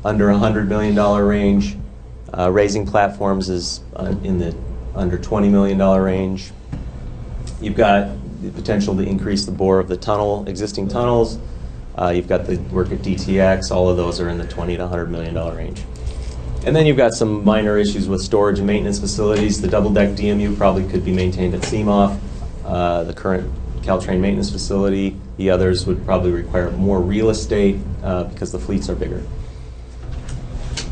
under $100 million range. Raising platforms is in the under $20 million range. You've got the potential to increase the bore of the existing tunnels. You've got the work at DTX. All of those are in the $20 to $100 million range. And then you've got some minor issues with storage and maintenance facilities. The double-deck DMU probably could be maintained at CMOF, the current CalTrain maintenance facility. The others would probably require more real estate because the fleets are bigger.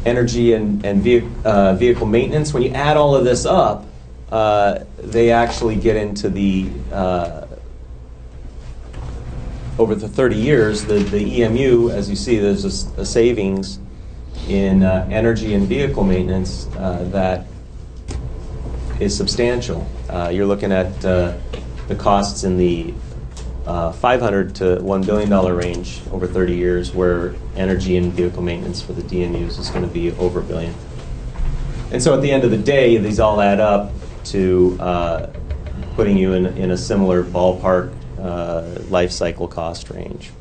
Energy and vehicle maintenance, when you add all of this up, they actually get into the, over the 30 years, the EMU, as you see, there's a savings in energy and vehicle maintenance that is substantial. You're looking at the costs in the $500 to $1 billion range over 30 years, where energy and vehicle maintenance for the DMUs is going to be over $1 billion. And so at the end of the day, these all add up to putting you in a similar ballpark life cycle cost range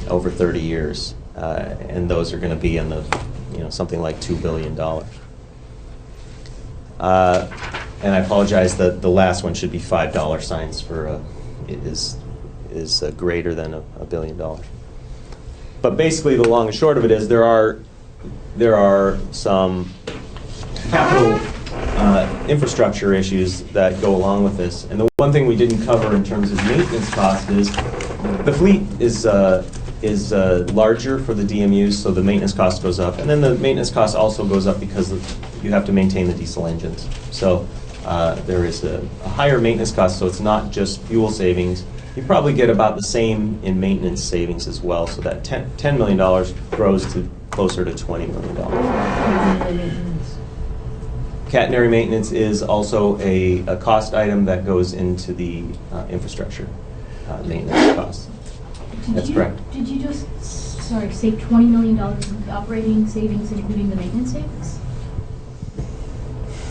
over 30 years. And those are going to be in the, something like $2 billion. And I apologize that the last one should be $5 signs for it is greater than $1 billion. But basically, the long and short of it is there are some capital infrastructure issues that go along with this. And the one thing we didn't cover in terms of maintenance cost is the fleet is larger for the DMUs, so the maintenance cost goes up. And then the maintenance cost also goes up because you have to maintain the diesel engines. So there is a higher maintenance cost, so it's not just fuel savings. You probably get about the same in maintenance savings as well, so that $10 million grows to closer to $20 million. Catenary maintenance is also a cost item that goes into the infrastructure maintenance costs. That's correct. Did you just, say $20 million in operating savings, including the maintenance savings?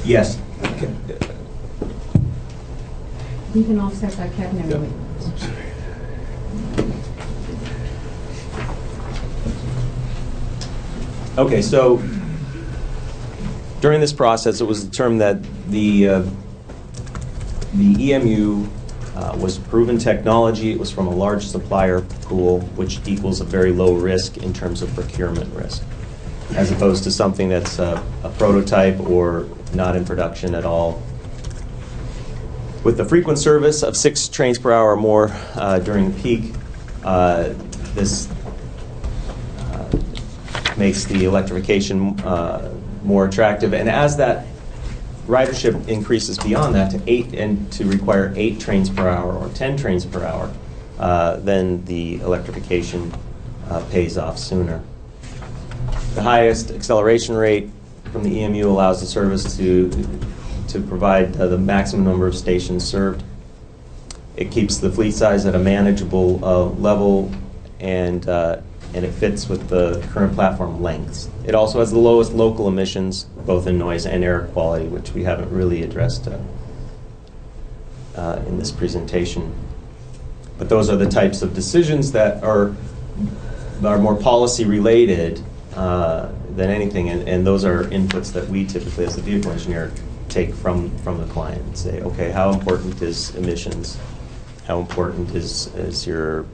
Yes. We can offset that catenary Yep. maintenance. Okay, so during this process, it was determined that the EMU was proven technology. It was from a large supplier pool, which equals a very low risk in terms of procurement risk, as opposed to something that's a prototype or not in production at all. With the frequent service of 6 trains per hour or more during peak, this makes the electrification more attractive. And as that ridership increases beyond that to 8 and to require 8 trains per hour or 10 trains per hour, then the electrification pays off sooner. The highest acceleration rate from the EMU allows the service to provide the maximum number of stations served. It keeps the fleet size at a manageable level, and it fits with the current platform lengths. It also has the lowest local emissions, both in noise and air quality, which we haven't really addressed in this presentation. But those are the types of decisions that are more policy related than anything, and those are inputs that we typically, as a vehicle engineer, take from the client and say, okay, how important is emissions? How important is your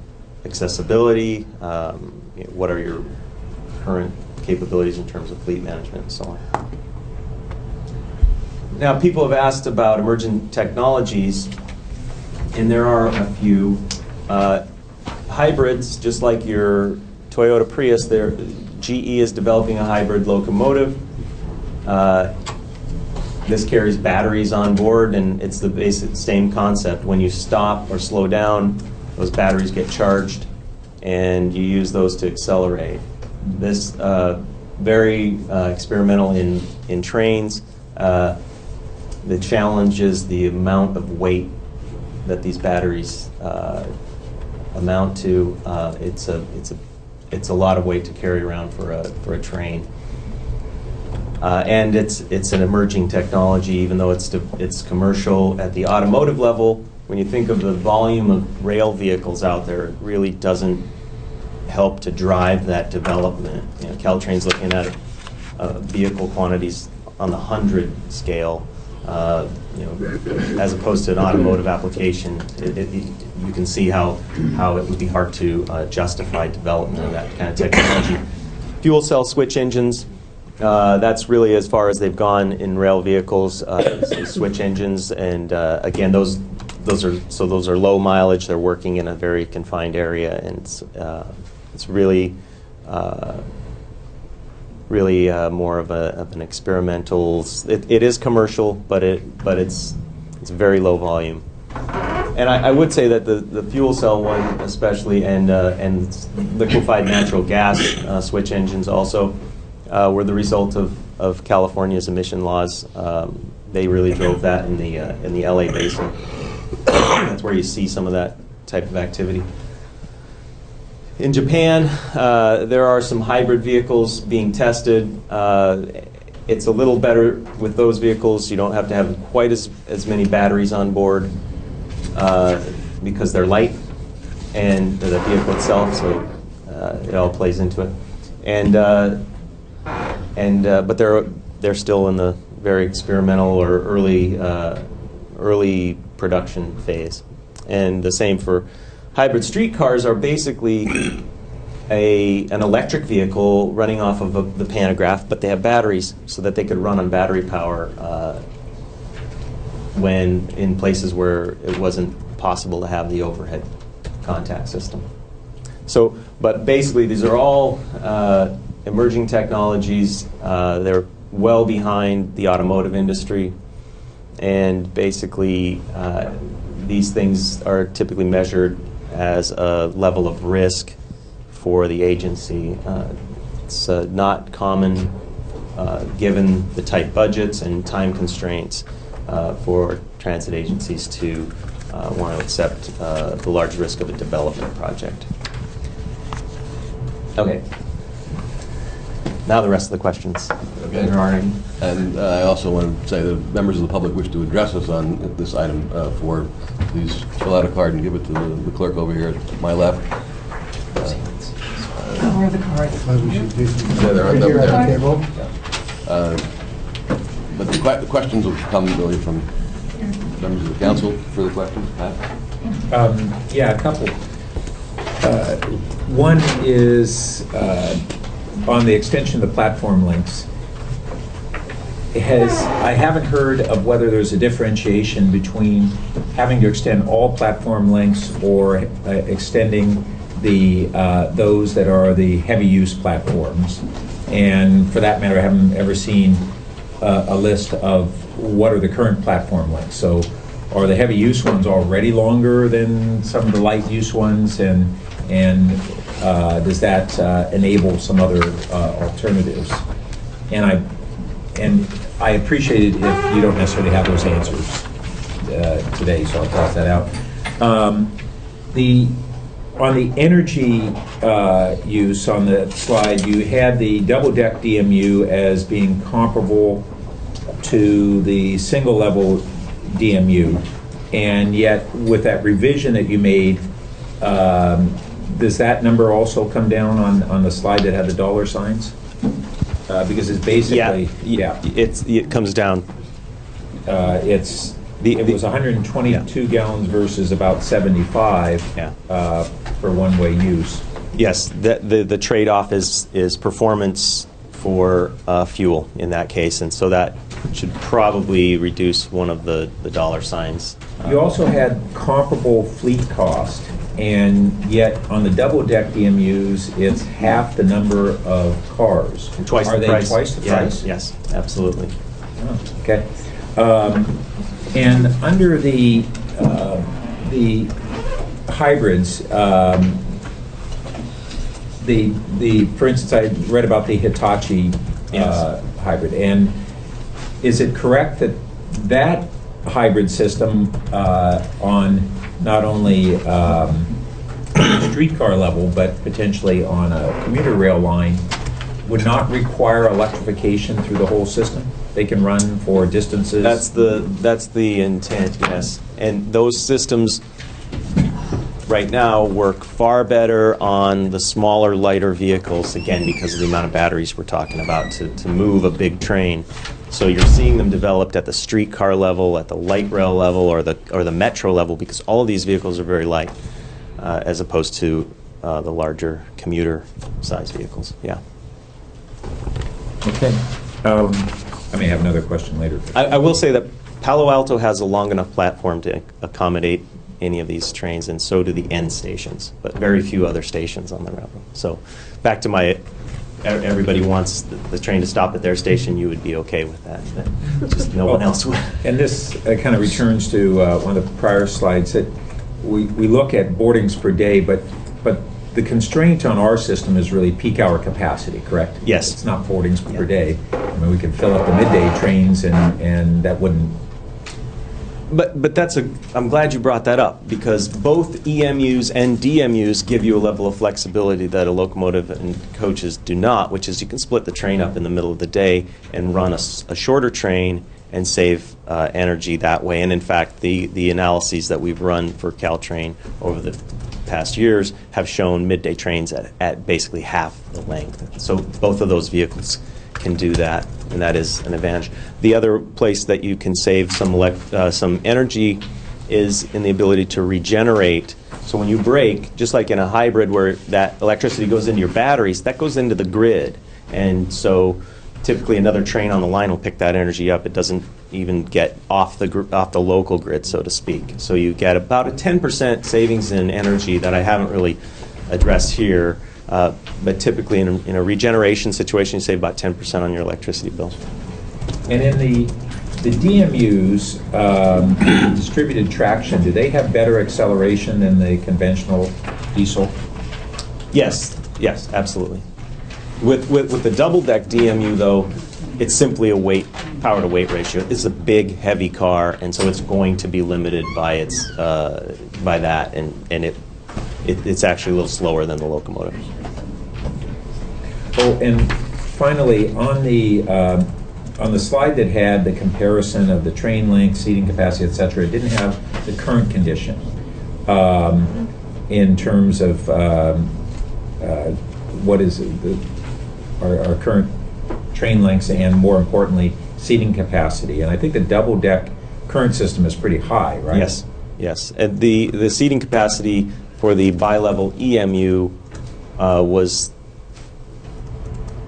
accessibility? What are your current capabilities in terms of fleet management and so on? Now, people have asked about emerging technologies, and there are a few. Hybrids, just like your Toyota Prius, GE is developing a hybrid locomotive. This carries batteries on board, and it's the basic same concept. When you stop or slow down, those batteries get charged, and you use those to accelerate. This very experimental in trains. The challenge is the amount of weight that these batteries amount to. It's a lot of weight to carry around for a train. And it's an emerging technology, even though it's commercial at the automotive level. When you think of the volume of rail vehicles out there, it really doesn't help to drive that development. CalTrain's looking at vehicle quantities on the 100 scale, as opposed to an automotive application. You can see how it would be hard to justify development of that kind of technology. Fuel cell switch engines. That's really as far as they've gone in rail vehicles. Switch engines, and again, those are low mileage. They're working in a very confined area, and it's really more of an experimental. It is commercial, but it's very low volume. And I would say that the fuel cell one especially, and liquefied natural gas switch engines also, were the result of California's emission laws. They really drove that in the LA basin. That's where you see some of that type of activity. In Japan, there are some hybrid vehicles being tested. It's a little better with those vehicles. You don't have to have quite as many batteries on board because they're light, and the vehicle itself, so it all plays into it. But they're still in the very experimental or early production phase. And the same for hybrid streetcars. Are basically an electric vehicle running off of the pantograph, but they have batteries so that they could run on battery power when in places where it wasn't possible to have the overhead contact system. So, but basically these are all emerging technologies. They're well behind the automotive industry. and basically these things are typically measured as a level of risk for the agency. It's not common, given the tight budgets and time constraints, for transit agencies to want to accept the large risk of a development project. Okay. Now the rest of the questions. Okay. And I also want to say that if members of the public wish to address us on this item, please fill out a card and give it to the clerk over here at my left. Where are the cards? Well, we should do some- Yeah, they're right up here at there. the table. But the questions will come really from members of the council for the questions. Pat? Yeah, a couple. One is on the extension of the platform links. I haven't heard of whether there's a differentiation between having to extend all platform links or extending those that are the heavy use platforms. And for that matter, I haven't ever seen a list of what are the current platform lengths. So are the heavy use ones already longer than some of the light use ones, and does that enable some other alternatives? And I appreciate it if you don't necessarily have those answers today, so I'll toss that out. On the energy use on the slide, you had the double-deck DMU as being comparable to the single-level DMU, and yet with that revision that you made, does that number also come down on the slide that had the dollar signs? Because it's basically, it comes down. It was 122 gallons versus about 75 for one-way use. Yes, the trade-off is performance for fuel in that case, and so that should probably reduce one of the dollar signs. You also had comparable fleet cost, and yet on the double-deck DMUs, it's half the number of cars. Twice Are the they price. twice the price? Yes, absolutely. Oh, okay. And under the hybrids, for instance, I read about the Hitachi hybrid, and is it correct that hybrid system on not only streetcar level but potentially on a commuter rail line would not require electrification through the whole system? They can run for distances? That's the intent, yes. And those systems right now work far better on the smaller, lighter vehicles, again, because of the amount of batteries we're talking about to move a big train. So you're seeing them developed at the streetcar level, at the light rail level, or the metro level, because all of these vehicles are very light, as opposed to the larger commuter-sized vehicles. Yeah. Okay. I may have another question later. I will say that Palo Alto has a long enough platform to accommodate any of these trains, and so do the end stations, but very few other stations on the railroad. So back to everybody wants the train to stop at their station, you would be okay with that, but just no one else would. And this kind of returns to one of the prior slides, that we look at boardings per day, but the constraint on our system is really peak hour capacity, correct? Yes. It's not boardings per day. I mean, we could fill up the midday trains and that wouldn't. But I'm glad you brought that up, because both EMUs and DMUs give you a level of flexibility that a locomotive and coaches do not, which is you can split the train up in the middle of the day and run a shorter train and save energy that way. And in fact, the analyses that we've run for CalTrain over the past years have shown midday trains at basically half the length. So both of those vehicles can do that, and that is an advantage. The other place that you can save some energy is in the ability to regenerate. So when you brake, just like in a hybrid where that electricity goes into your batteries, that goes into the grid. And so typically another train on the line will pick that energy up. It doesn't even get off the local grid, so to speak. So you get about a 10% savings in energy that I haven't really addressed here. But typically in a regeneration situation, you save about 10% on your electricity bill. And in The DMUs, distributed traction, do they have better acceleration than the conventional diesel? Yes, yes, absolutely. With the double-deck DMU, though, it's simply a power-to-weight ratio. It's a big, heavy car, and so it's going to be limited by its by that, and it's actually a little slower than the locomotive. Oh, and finally, on the slide that had the comparison of the train length, seating capacity, et cetera, it didn't have the current condition in terms of what is our current train lengths and, more importantly, seating capacity. And I think the double-deck current system is pretty high, right? Yes, yes. And the seating capacity for the bi-level EMU was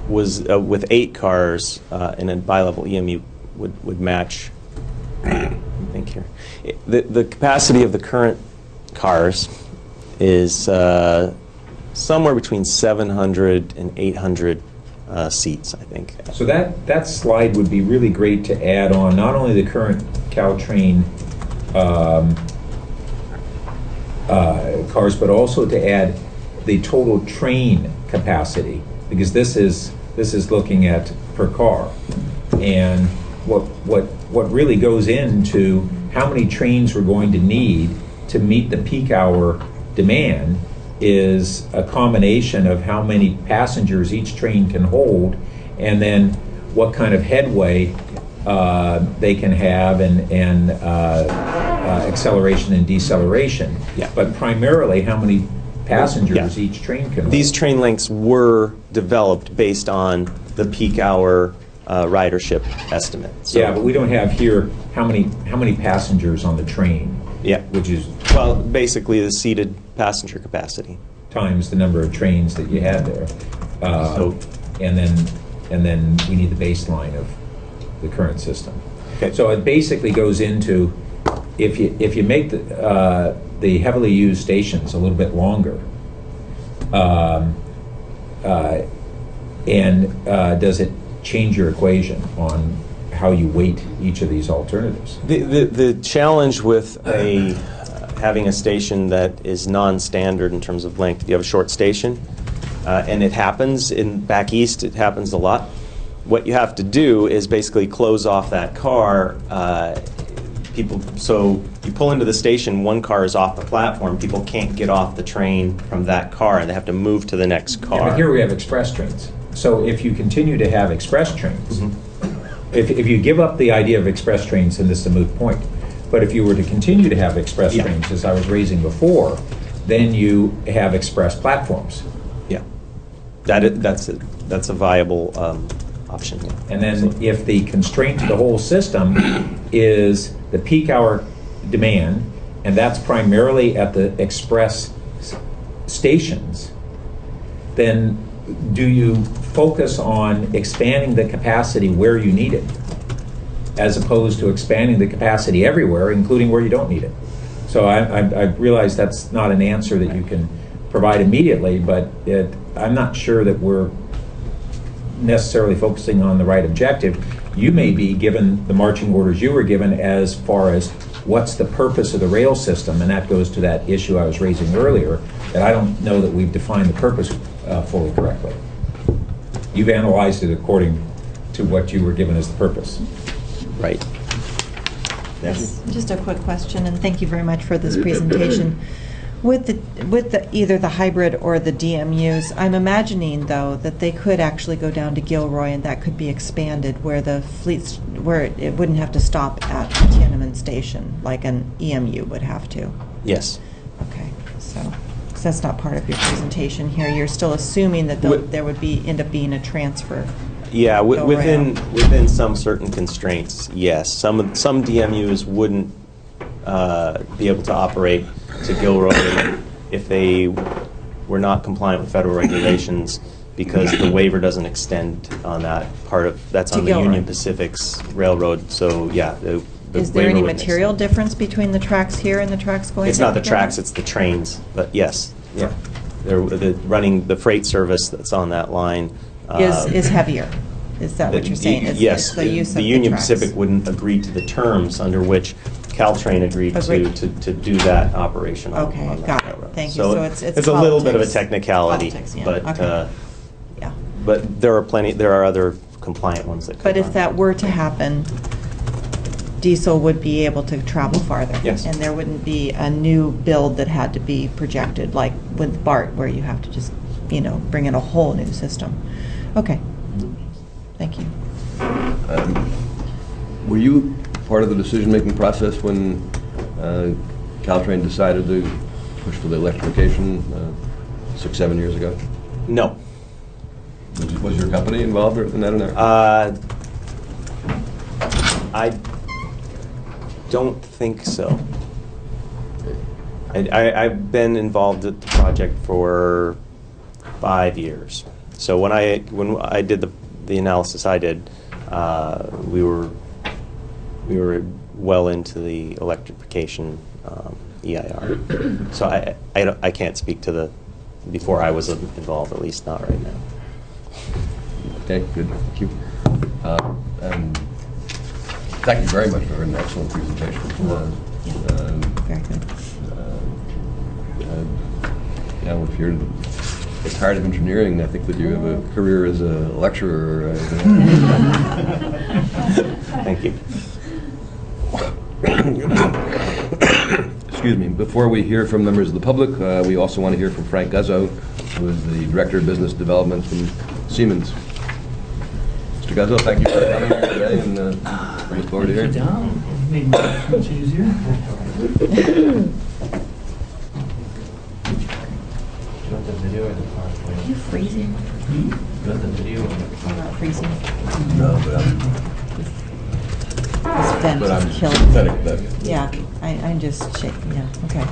with 8 cars, and a bi-level EMU would match. I think here, the capacity of the current cars is somewhere between 700 and 800 seats, I think. So that slide would be really great to add on, not only the current CalTrain cars, but also to add the total train capacity, because this is looking at per car, and what really goes into how many trains we're going to need to meet the peak hour demand is a combination of how many passengers each train can hold, and then what kind of headway they can have, and acceleration and deceleration. Yeah. But primarily how many passengers Yeah. each train can hold. These train lengths were developed based on the peak hour ridership estimate. So, Yeah, but we don't have here how many passengers on the train, yeah. which is Well, basically the seated passenger capacity. times the number of trains that you had there. And then we need the baseline of the current system. Okay. So it basically goes into, if you make the heavily used stations a little bit longer, does it change your equation on how you weight each of these alternatives? The challenge with having a station that is non-standard in terms of length, you have a short station, and it happens back east, it happens a lot. What you have to do is basically close off that car. So you pull into the station, one car is off the platform, people can't get off the train from that car, and they have to move to the next Yeah, car. but here we have express trains. So if you continue to have express trains, if you give up the idea of express trains, then this is a moot point. But if you were to continue to have express Yeah. trains, as I was raising before, then you have express platforms. Yeah, that's a viable option. Yeah. And then if the constraint to the whole system is the peak hour demand, and that's primarily at the express stations, then do you focus on expanding the capacity where you need it, as opposed to expanding the capacity everywhere, including where you don't need it? So I realize that's not an answer that you can provide immediately, but I'm not sure that we're necessarily focusing on the right objective. You may be, given the marching orders you were given, as far as what's the purpose of the rail system, and that goes to that issue I was raising earlier, that I don't know that we've defined the purpose fully correctly. You've analyzed it according to what you were given as the purpose. Right. Yes, just a quick question, and thank you very much for this presentation. With either the hybrid or the DMUs, I'm imagining though that they could actually go down to Gilroy and that could be expanded where it wouldn't have to stop at Tiananmen Station like an EMU would have to. Yes. Okay, so that's not part of your presentation here. You're still assuming that there would end up being a transfer. Yeah, Go within some certain constraints, yes. Some DMUs wouldn't be able to operate to Gilroy if they were not compliant with federal regulations, because the waiver doesn't extend on that part of, that's To on the Gilroy. Union Pacific's railroad. So yeah, the Is there waiver any wouldn't material extend. difference between the tracks here and the tracks going It's not the down to tracks, Gilroy? it's the trains, but yes, yeah. They're running the freight service that's on that line. Is heavier. Is that what you're saying? It's Yes, the use of the the Union tracks. Pacific wouldn't agree to the terms under which CalTrain agreed Agreed. to do that operation on Okay, on that got it. railroad. Thank you. So it's a little bit of a politics. technicality, Politics, yeah. but Okay. Yeah. but there are other compliant ones that could But if run. that were to happen, diesel would be able to travel farther. Yes. And there wouldn't be a new build that had to be projected, like with BART, where you have to just, bring in a whole new system. Okay. Thank you. Were you part of the decision-making process when CalTrain decided to push for the electrification 6, 7 years ago? No. Was your company involved in that or not? I don't think so. I've been involved with the project for 5 years. So when I did the analysis I did, we were well into the electrification EIR. So I can't speak to the before I was involved, at least not right now. Okay, good, thank you. And thank you very much for an excellent presentation. Very good. If you're tired of engineering, I think that you have a career as a lecturer. Thank you. Excuse me. Before we hear from members of the public, we also want to hear from Frank Guzzo, who is the Director of Business Development from Siemens. Mr. Guzzo, thank you for coming here today, and we look forward to hearing. Down. Made my life much easier. Are you freezing? I'm not freezing. No, This vent but I'm is killing me. pathetic that Yeah, I'm just shaking, yeah, okay.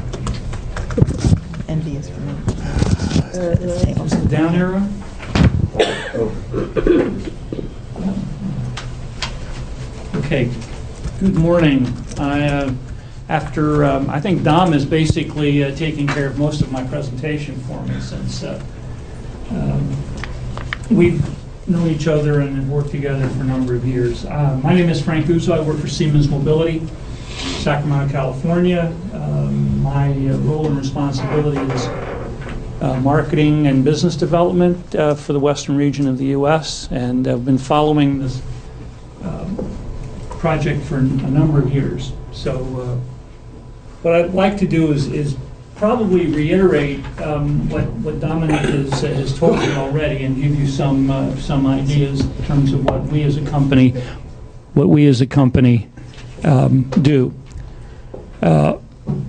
Envious for me. This table. Is the down arrow? Okay, good morning. I think Dom is basically taking care of most of my presentation for me since we've known each other and have worked together for a number of years. My name is Frank Guzzo. I work for Siemens Mobility, Sacramento, California. My role and responsibility is marketing and business development for the western region of the U.S. and I've been following this project for a number of years. So what I'd like to do is probably reiterate what Dominic has told you already and give you some ideas in terms of what we as a company do. I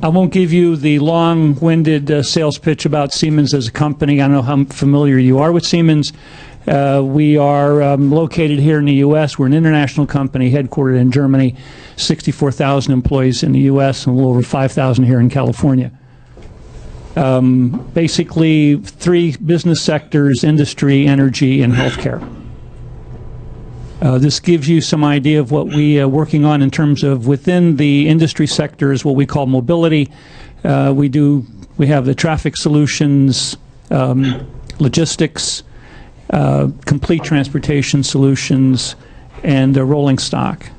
won't give you the long-winded sales pitch about Siemens as a company. I don't know how familiar you are with Siemens. We are located here in the U.S. We're an international company headquartered in Germany, 64,000 employees in the U.S. and a little over 5,000 here in California. Basically, 3 business sectors: industry, energy, and healthcare. This gives you some idea of what we are working on in terms of within the industry sectors, what we call mobility. We have the traffic solutions, logistics, complete transportation solutions, and rolling stock.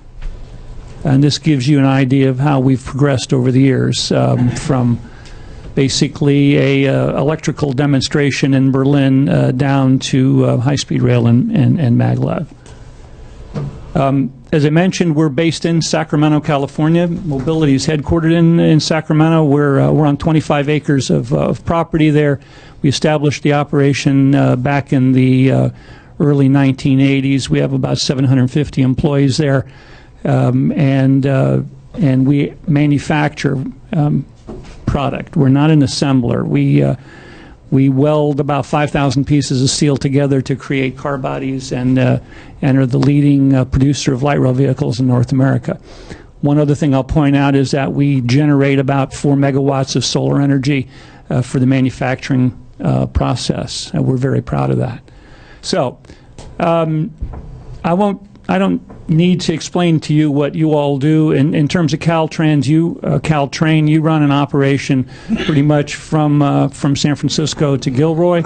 And this gives you an idea of how we've progressed over the years from basically a electrical demonstration in Berlin down to high-speed rail and maglev. As I mentioned, we're based in Sacramento, California. Mobility is headquartered in Sacramento. We're on 25 acres of property there. We established the operation back in the early 1980s. We have about 750 employees there, and we manufacture product. We're not an assembler. We weld about 5,000 pieces of steel together to create car bodies and are the leading producer of light rail vehicles in North America. One other thing I'll point out is that we generate about 4 megawatts of solar energy for the manufacturing process. We're very proud of that. So I don't need to explain to you what you all do. In terms of CalTrain, you run an operation pretty much from San Francisco to Gilroy.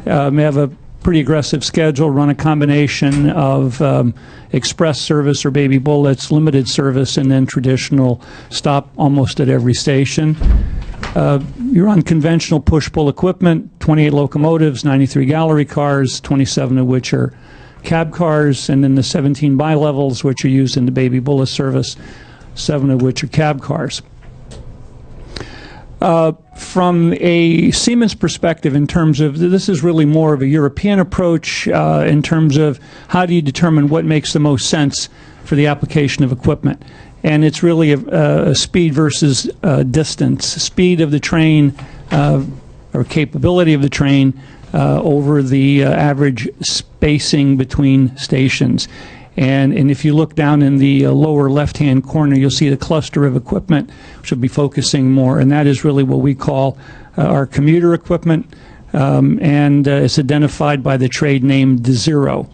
We have pretty aggressive schedule, run a combination of express service or baby bullets, limited service, and then traditional stop almost at every station. You're on conventional push-pull equipment, 28 locomotives, 93 gallery cars, 27 of which are cab cars, and then the 17 bi-levels, which are used in the baby bullet service, 7 of which are cab cars. From a Siemens perspective, in terms of, this is really more of a European approach in terms of how do you determine what makes the most sense for the application of equipment. And it's really a speed versus distance. Speed of the train or capability of the train over the average spacing between stations. And if you look down in the lower left-hand corner, you'll see the cluster of equipment, which will be focusing more, and that is really what we call our commuter equipment, and it's identified by the trade name DeZero.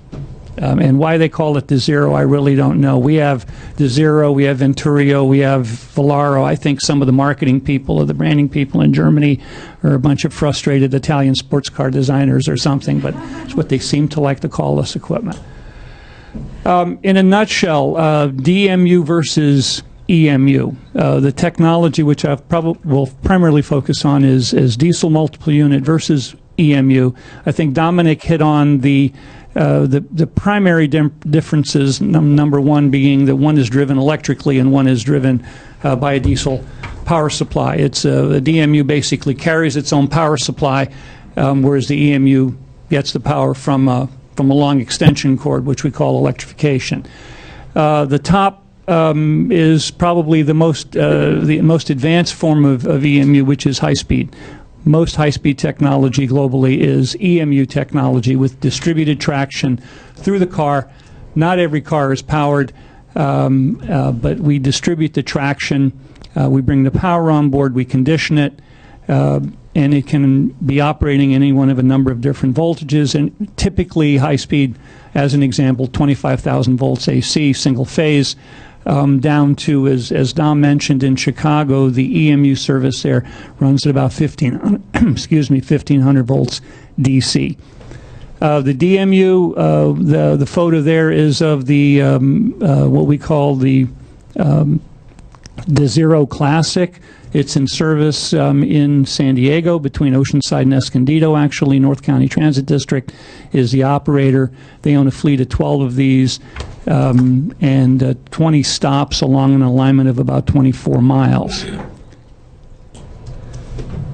And why they call it DeZero, I really don't know. We have DeZero, we have Venturio, we have Volaro. I think some of the marketing people or the branding people in Germany are a bunch of frustrated Italian sports car designers or something, but it's what they seem to like to call this equipment. In a nutshell, DMU versus EMU. The technology which I will primarily focus on is diesel multiple unit versus EMU. I think Dominic hit on the primary differences, number one being that one is driven electrically and one is driven by a diesel power supply. It's the DMU basically carries its own power supply, whereas the EMU gets the power from a long extension cord, which we call electrification. The top is probably the most advanced form of EMU, which is high speed. Most high-speed technology globally is EMU technology with distributed traction through the car. Not every car is powered, but we distribute the traction. We bring the power on board, we condition it, and it can be operating any one of a number of different voltages, and typically high speed, as an example, 25,000 volts AC, single phase, down to, as Dom mentioned, in Chicago, the EMU service there runs at about 1,500 volts DC. The DMU, the photo there is of the what we call the DeZero Classic. It's in service in San Diego between Oceanside and Escondido, actually. North County Transit District is the operator. They own a fleet of 12 of these and 20 stops along an alignment of about 24 miles.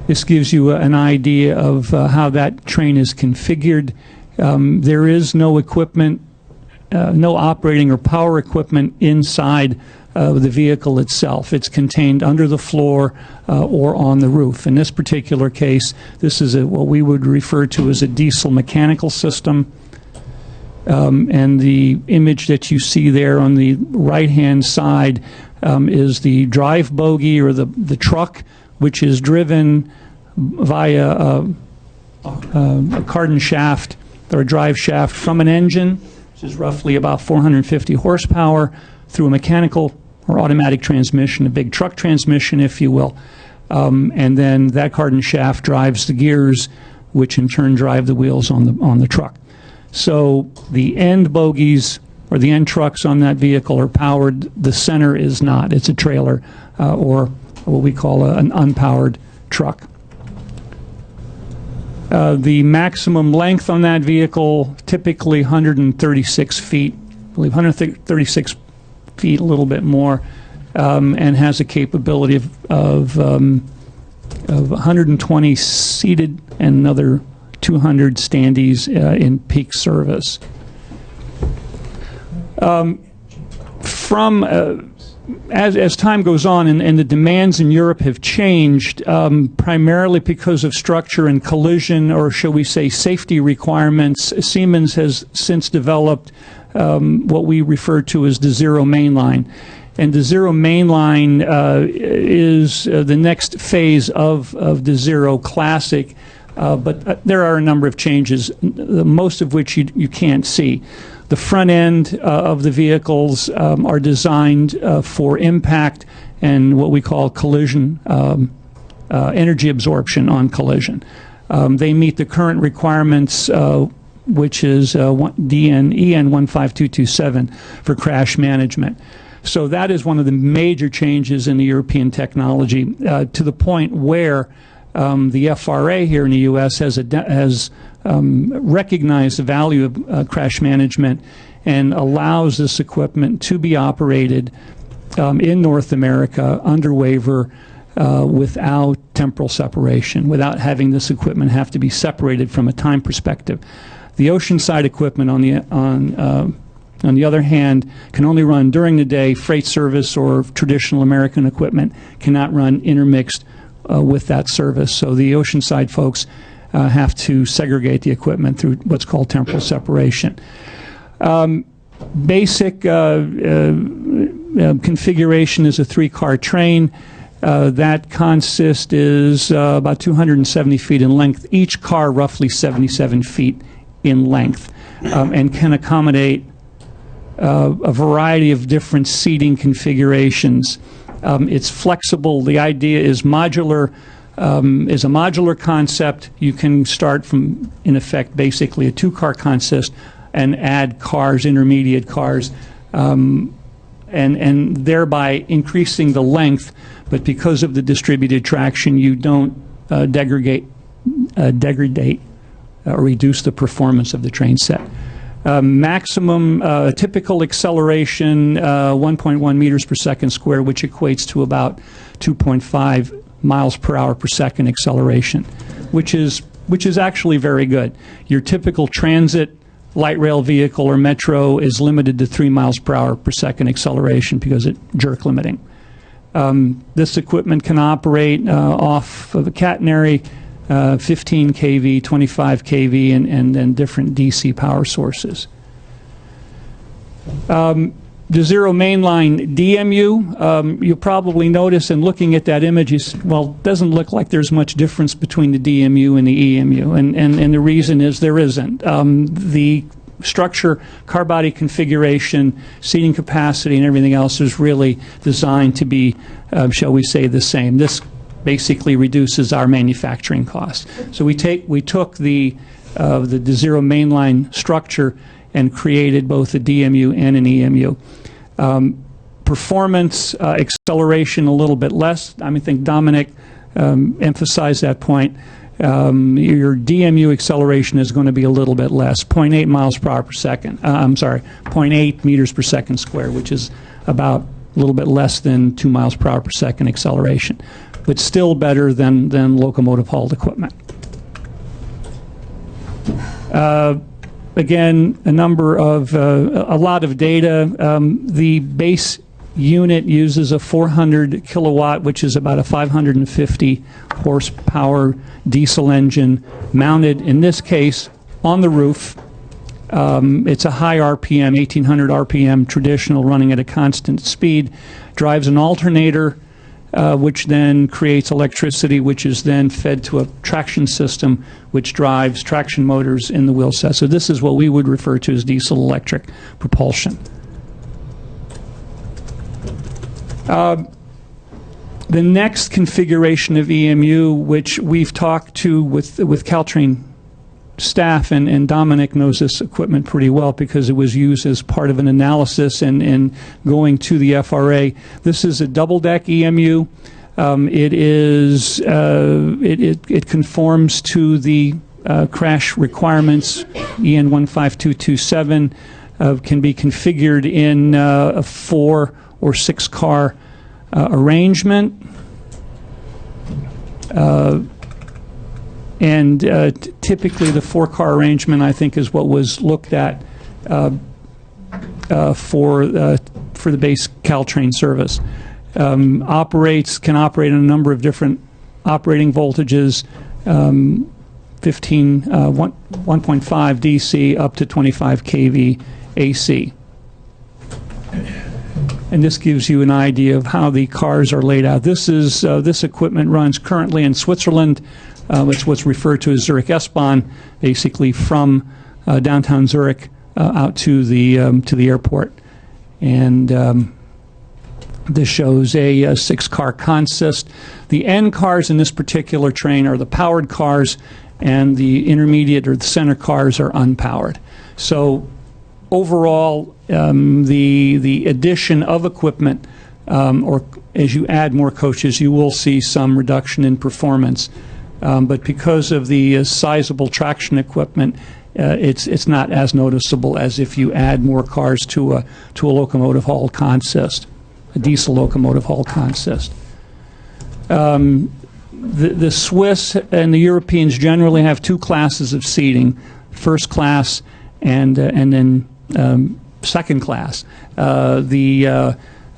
This gives you an idea of how that train is configured. There is no equipment, no operating or power equipment inside the vehicle itself. It's contained under the floor or on the roof. In this particular case, this is what we would refer to as a diesel mechanical system. And the image that you see there on the right-hand side is the drive bogie or the truck, which is driven via a cardan shaft or a drive shaft from an engine, which is roughly about 450 horsepower, through a mechanical or automatic transmission, a big truck transmission, if you will. And then that cardan shaft drives the gears, which in turn drive the wheels on the truck. So the end bogies or the end trucks on that vehicle are powered. The center is not. It's a trailer or what we call an unpowered truck. The maximum length on that vehicle, typically 136 feet, I believe 136 feet, a little bit more, and has a capability of 120 seated and another 200 standees in peak service. As time goes on and the demands in Europe have changed, primarily because of structure and collision, or shall we say safety requirements, Siemens has since developed what we refer to as the Zero Mainline. And the Zero Mainline is the next phase of the Zero Classic, but there are a number of changes, most of which you can't see. The front end of the vehicles are designed for impact and what we call collision, energy absorption on collision. They meet the current requirements which is EN 15227 for crash management. So that is one of the major changes in the European technology, to the point where the FRA here in the U.S. has recognized the value of crash management and allows this equipment to be operated in North America under waiver without temporal separation, without having this equipment have to be separated from a time perspective. The oceanside equipment, on the other hand, can only run during the day. Freight service or traditional American equipment cannot run intermixed with that service. So the oceanside folks have to segregate the equipment through what's called temporal separation. Basic configuration is a 3-car train. That consist is about 270 feet in length, each car roughly 77 feet in length, and can accommodate a variety of different seating configurations. It's flexible. The idea is modular, is a modular concept. You can start from, in effect, basically a 2-car concept and add cars, intermediate cars, and thereby increasing the length. But because of the distributed traction, you don't degrade or reduce the performance of the train set. Maximum typical acceleration, 1.1 meters per second square, which equates to about 2.5 miles per hour per second acceleration, which is actually very good. Your typical transit light rail vehicle or metro is limited to 3 miles per hour per second acceleration because it's jerk limiting. This equipment can operate off of a catenary, 15 kV, 25 kV, and different DC power sources. The zero mainline DMU, you'll probably notice in looking at that image, well, it doesn't look like there's much difference between the DMU and the EMU, and the reason is there isn't. The structure, car body configuration, seating capacity, and everything else is really designed to be, shall we say, the same. This basically reduces our manufacturing costs. So we took the zero mainline structure and created both a DMU and an EMU. Performance, acceleration a little bit less. I think Dominic emphasized that point. Your DMU acceleration is going to be a little bit less, 0.8 miles per hour per second. 0.8 meters per second square, which is about a little bit less than 2 miles per hour per second acceleration, but still better than locomotive hauled equipment. Again, a lot of data. The base unit uses a 400 kilowatt, which is about a 550 horsepower diesel engine mounted, in this case, on the roof. It's a high RPM, 1800 RPM traditional, running at a constant speed, drives an alternator, which then creates electricity, which is then fed to a traction system, which drives traction motors in the wheel set. So this is what we would refer to as diesel electric propulsion. The next configuration of EMU, which we've talked to with CalTrain staff, and Dominic knows this equipment pretty well because it was used as part of an analysis and going to the FRA. This is a double-deck EMU. It conforms to the crash requirements. EN 15227 can be configured in a 4 or 6 car arrangement. Typically the 4-car arrangement, I think, is what was looked at for the base CalTrain service. Can operate in a number of different operating voltages, 1.5 DC up to 25 kV AC. And this gives you an idea of how the cars are laid out. This equipment runs currently in Switzerland. It's what's referred to as Zurich S-Bahn, basically from downtown Zurich out to the airport. And This shows a 6-car consist. The end cars in this particular train are the powered cars, and the intermediate or the center cars are unpowered. So overall, the addition of equipment, or as you add more coaches, you will see some reduction in performance. But because of the sizable traction equipment, it's not as noticeable as if you add more cars to a locomotive haul consist, a diesel locomotive haul consist. The Swiss and the Europeans generally have 2 classes of seating: first class and then second class.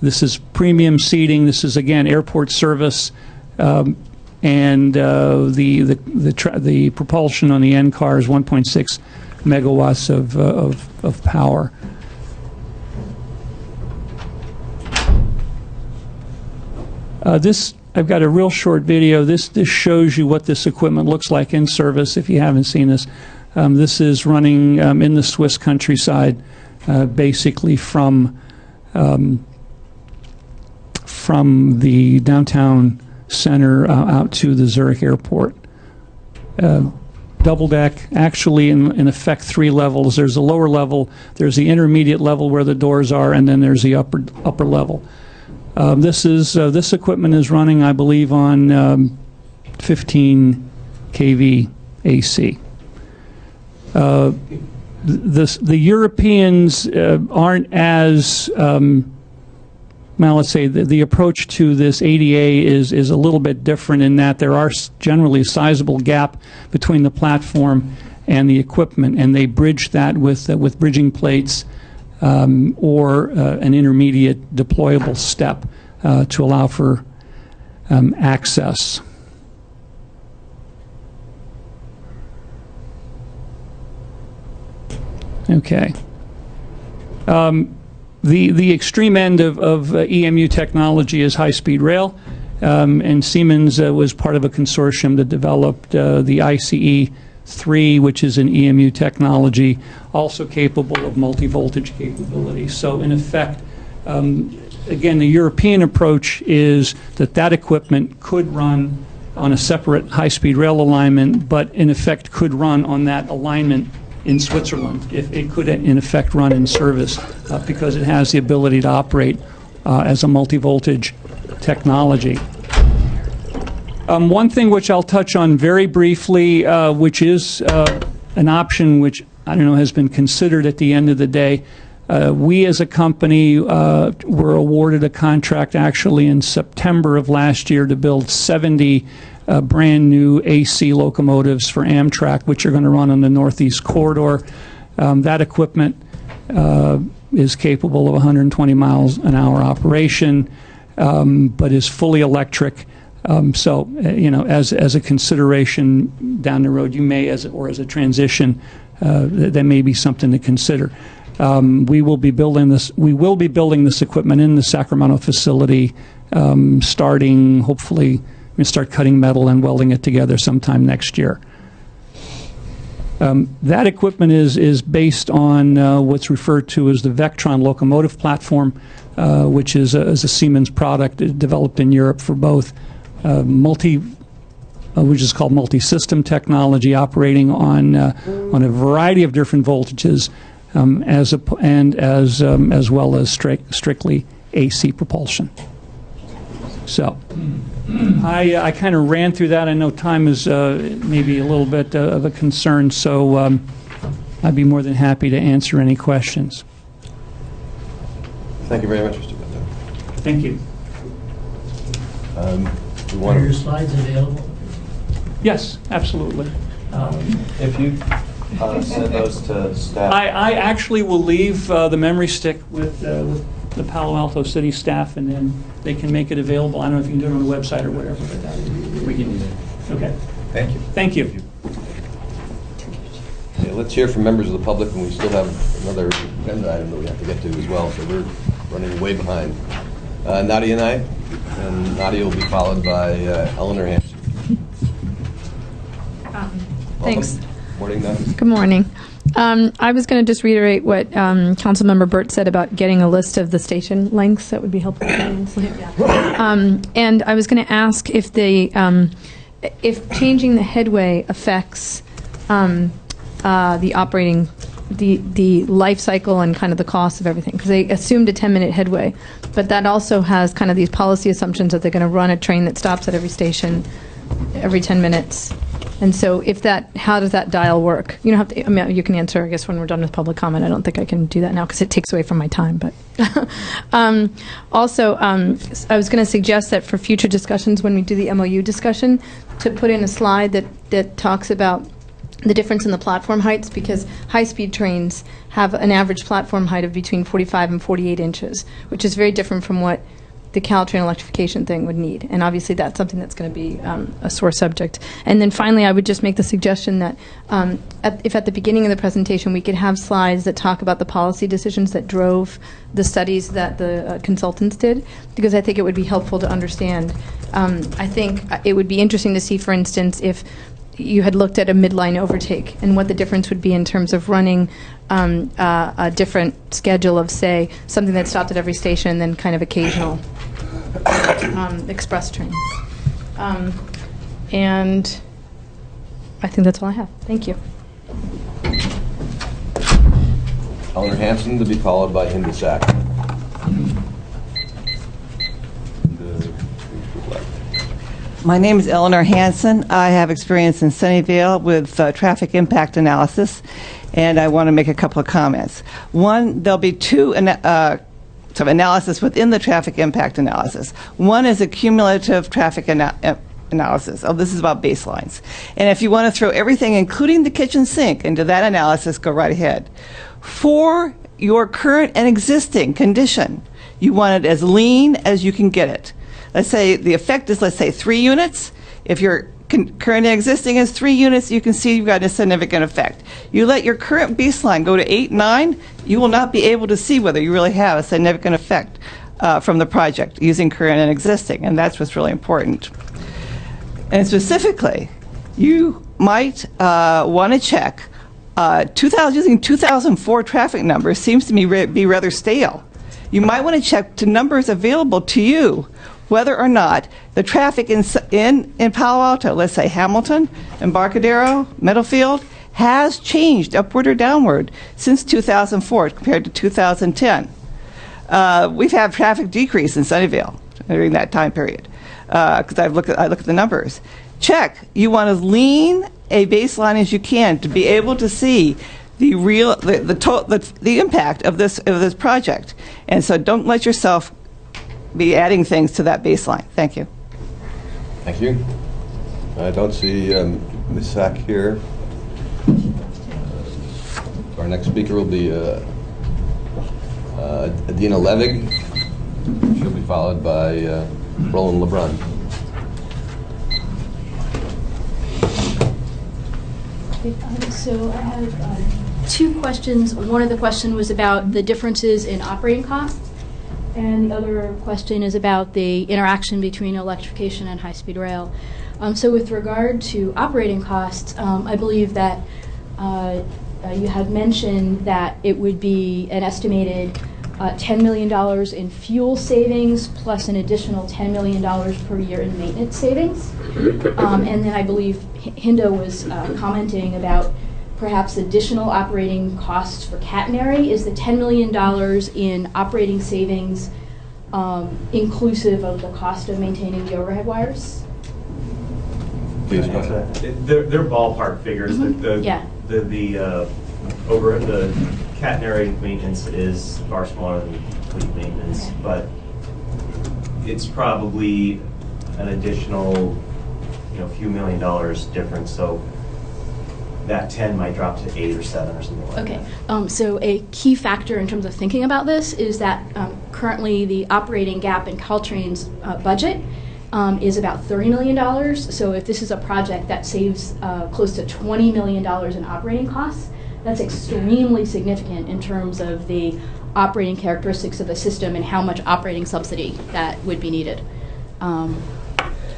This is premium seating. This is again airport service, and the propulsion on the end car is 1.6 megawatts of power. I've got a real short video. This shows you what this equipment looks like in service. If you haven't seen this, this is running in the Swiss countryside, basically from the downtown center out to the Zurich airport. Double deck, actually in effect 3 levels. There's a lower level, there's the intermediate level where the doors are, and then there's the upper level. This equipment is running, I believe, on 15 kV AC. The Europeans aren't as well, let's say the approach to this ADA is a little bit different in that there are generally a sizable gap between the platform and the equipment, and they bridge that with bridging plates or an intermediate deployable step to allow for access. Okay. The extreme end of EMU technology is high-speed rail, and Siemens was part of a consortium that developed the ICE-3, which is an EMU technology, also capable of multi-voltage capability. So in effect, again, the European approach is that equipment could run on a separate high-speed rail alignment, but in effect could run on that alignment in Switzerland. If it could in effect run in service because it has the ability to operate as a multi-voltage technology. One thing which I'll touch on very briefly, which is an option which I don't know has been considered at the end of the day. We as a company were awarded a contract actually in September of last year to build 70 brand new AC locomotives for Amtrak, which are going to run on the Northeast Corridor. That equipment is capable of 120 miles an hour operation, but is fully electric. So, you know, as a consideration down the road, you may, as a transition, that may be something to consider. We will be building this equipment in the Sacramento facility, starting hopefully. We're going to start cutting metal and welding it together sometime next year. That equipment is based on what's referred to as the Vectron locomotive platform, which is a Siemens product developed in Europe for both which is called multi-system technology, operating on a variety of different voltages, as well as strictly AC propulsion. So I kind of ran through that. I know time is maybe a little bit of a concern, so I'd be more than happy to answer any questions. Thank you very much, Mr. Bender. Thank you. Are your slides available? Yes, absolutely. If you send those to staff. I actually will leave the memory stick with the Palo Alto City staff, and then they can make it available. I don't know if you can do it on the website or whatever. But We can do that. Okay. Thank you. Thank you. Okay, let's hear from members of the public, and we still have another agenda item that we have to get to as well, so we're running way behind. Nadia and I, and Nadia will be followed by Eleanor Hampson. Thanks. Morning, Nadia. Good morning. I was going to just reiterate what Councilmember Burt said about getting a list of the station lengths. That would be helpful. And I was going to ask if if changing the headway affects the operating, the life cycle and kind of the cost of everything, because they assumed a 10-minute headway, but that also has kind of these policy assumptions that they're going to run a train that stops at every station every 10 minutes. And so how does that dial work? You don't have to, I mean, you can answer, I guess, when we're done with public comment. I don't think I can do that now because it takes away from my time, but. Also, I was going to suggest that for future discussions, when we do the MOU discussion, to put in a slide that talks about the difference in the platform heights, because high-speed trains have an average platform height of between 45 and 48 inches, which is very different from what the CalTrain electrification thing would need. And obviously that's something that's going to be a sore subject. And then finally, I would just make the suggestion that if at the beginning of the presentation we could have slides that talk about the policy decisions that drove the studies that the consultants did, because I think it would be helpful to understand. I think it would be interesting to see, for instance, if you had looked at a midline overtake and what the difference would be in terms of running a different schedule of, say, something that stopped at every station and then kind of occasional express trains. And I think that's all I have. Thank you. Eleanor Hanson to be followed by Hinda Sack. My name is Eleanor Hanson. I have experience in Sunnyvale with traffic impact analysis, and I want to make a couple of comments. One, there'll be two analysis within the traffic impact analysis. One is a cumulative traffic analysis. Oh, this is about baselines. And if you want to throw everything, including the kitchen sink, into that analysis, go right ahead. For your current and existing condition, you want it as lean as you can get it. Let's say the effect is, let's say, 3 units. If your current and existing is 3 units, you can see you've got a significant effect. You let your current baseline go to 8, 9, you will not be able to see whether you really have a significant effect from the project using current and existing, and that's what's really important. And specifically, you might want to check, using 2004 traffic numbers seems to me be rather stale. You might want to check to numbers available to you whether or not the traffic in Palo Alto, let's say Hamilton, Embarcadero, Meadowfield, has changed upward or downward since 2004 compared to 2010. We've had traffic decrease in Sunnyvale during that time period because I look at the numbers. Check. You want as lean a baseline as you can to be able to see the real the impact of this project, and so don't let yourself be adding things to that baseline. Thank you. Thank you. I don't see Ms. Sack here. Our next speaker will be Adina Levig. She'll be followed by Roland LeBrun. So I have 2 questions. One of the questions was about the differences in operating costs, and the other question is about the interaction between electrification and high-speed rail. So with regard to operating costs, I believe that you had mentioned that it would be an estimated $10 million in fuel savings plus an additional $10 million per year in maintenance savings. And then I believe Hinda was commenting about perhaps additional operating costs for catenary. Is the $10 million in operating savings inclusive of the cost of maintaining the overhead wires? Please go ahead. They're ballpark figures. Mm-hmm. The catenary maintenance is far smaller than fleet maintenance, but it's probably an additional, few $million difference. So that 10 might drop to 8 or 7 or something like that. Okay. So a key factor in terms of thinking about this is that currently the operating gap in CalTrain's budget is about $30 million. So if this is a project that saves close to $20 million in operating costs, that's extremely significant in terms of the operating characteristics of the system and how much operating subsidy that would be needed.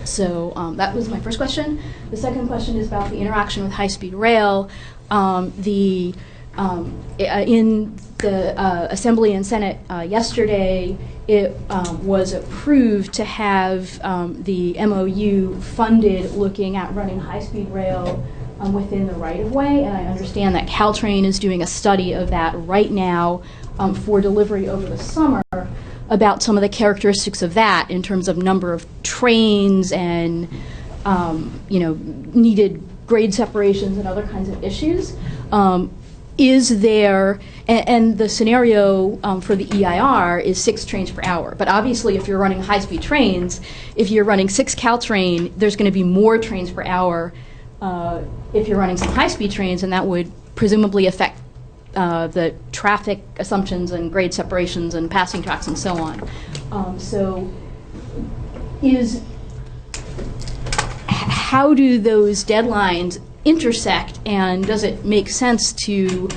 So that was my first question. The second question is about the interaction with high-speed rail. The In the Assembly and Senate yesterday, it was approved to have the MOU funded looking at running high-speed rail within the right-of-way, and I understand that CalTrain is doing a study of that right now for delivery over the summer about some of the characteristics of that in terms of number of trains and needed grade separations and other kinds of issues. Is there, and the scenario for the EIR is 6 trains per hour, but obviously if you're running high-speed trains, if you're running 6 CalTrain, there's going to be more trains per hour if you're running some high-speed trains, and that would presumably affect the traffic assumptions and grade separations and passing tracks and so on. How do those deadlines intersect, and does it make sense to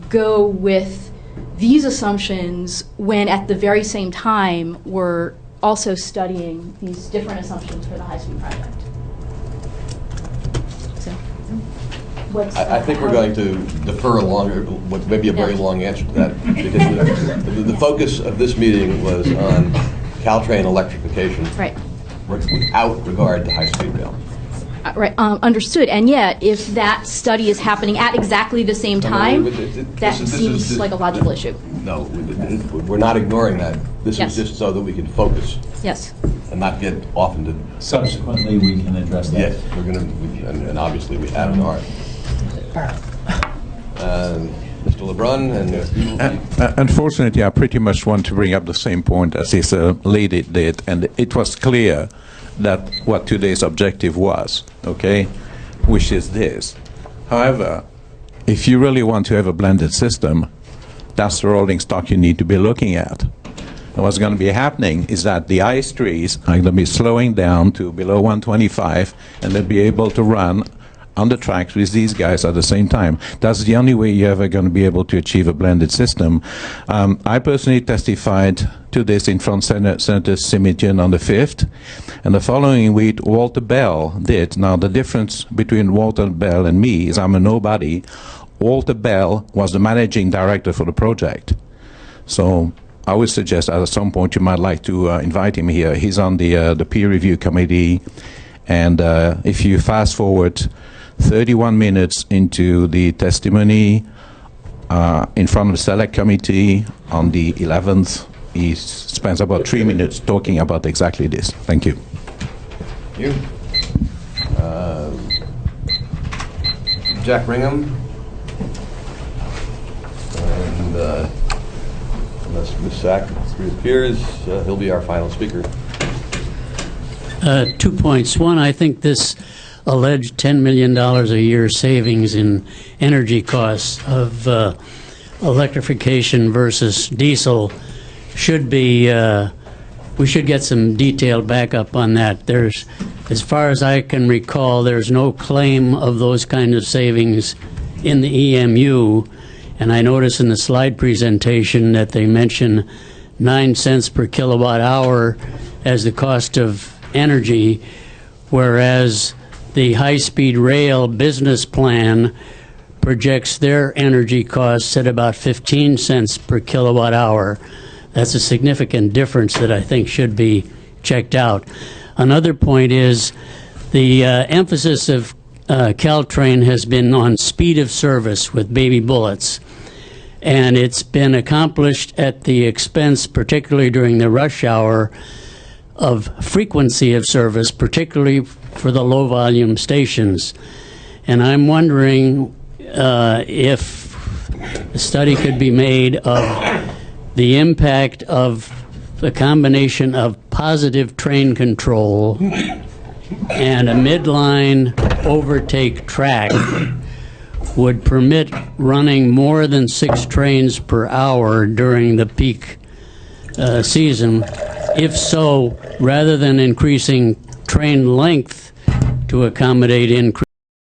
go with these assumptions when at the very same time we're also studying these different assumptions for the high-speed project? So, I think we're going to defer a longer, maybe a very long answer to that, because the focus of this meeting was on CalTrain electrification, right, without regard to high-speed rail. Right, understood. And yet, if that study is happening at exactly the same time, that seems like a logical issue. No, we're not ignoring that. This Yes. is just so that we can focus Yes. and not get off into. Subsequently, we can address that. Yes, we're going to, and obviously we have in art. Mr. LeBrun and unfortunately, I pretty much want to bring up the same point as this lady did, and it was clear that what today's objective was, okay, which is this. However, if you really want to have a blended system, that's the rolling stock you need to be looking at. And what's going to be happening is that the ice trees are going to be slowing down to below 125, and they'll be able to run on the tracks with these guys at the same time. That's the only way you're ever going to be able to achieve a blended system. I personally testified to this in front of Senator Simijian on the 5th, and the following week Walter Bell did. Now the difference between Walter Bell and me is I'm a nobody. Walter Bell was the managing director for the project. So I would suggest at some point you might like to invite him here. He's on the peer review committee, and if you fast forward 31 minutes into the testimony in front of the select committee on the 11th, he spends about 3 minutes talking about exactly this. Thank you. Thank you. Jack Ringham. And unless Ms. Sack reappears, he'll be our final speaker. 2 points. One, I think this alleged $10 million a year savings in energy costs of electrification versus diesel should be, we should get some detailed backup on that. There's, as far as I can recall, there's no claim of those kind of savings in the EMU, and I notice in the slide presentation that they mention 9 cents per kilowatt hour as the cost of energy, whereas the high-speed rail business plan projects their energy costs at about 15 cents per kilowatt hour. That's a significant difference that I think should be checked out. Another point is the emphasis of CalTrain has been on speed of service with baby bullets, and it's been accomplished at the expense, particularly during the rush hour, of frequency of service, particularly for the low-volume stations. And I'm wondering if a study could be made of the impact of the combination of positive train control and a midline overtake track would permit running more than 6 trains per hour during the peak season. If so, rather than increasing train length to accommodate increase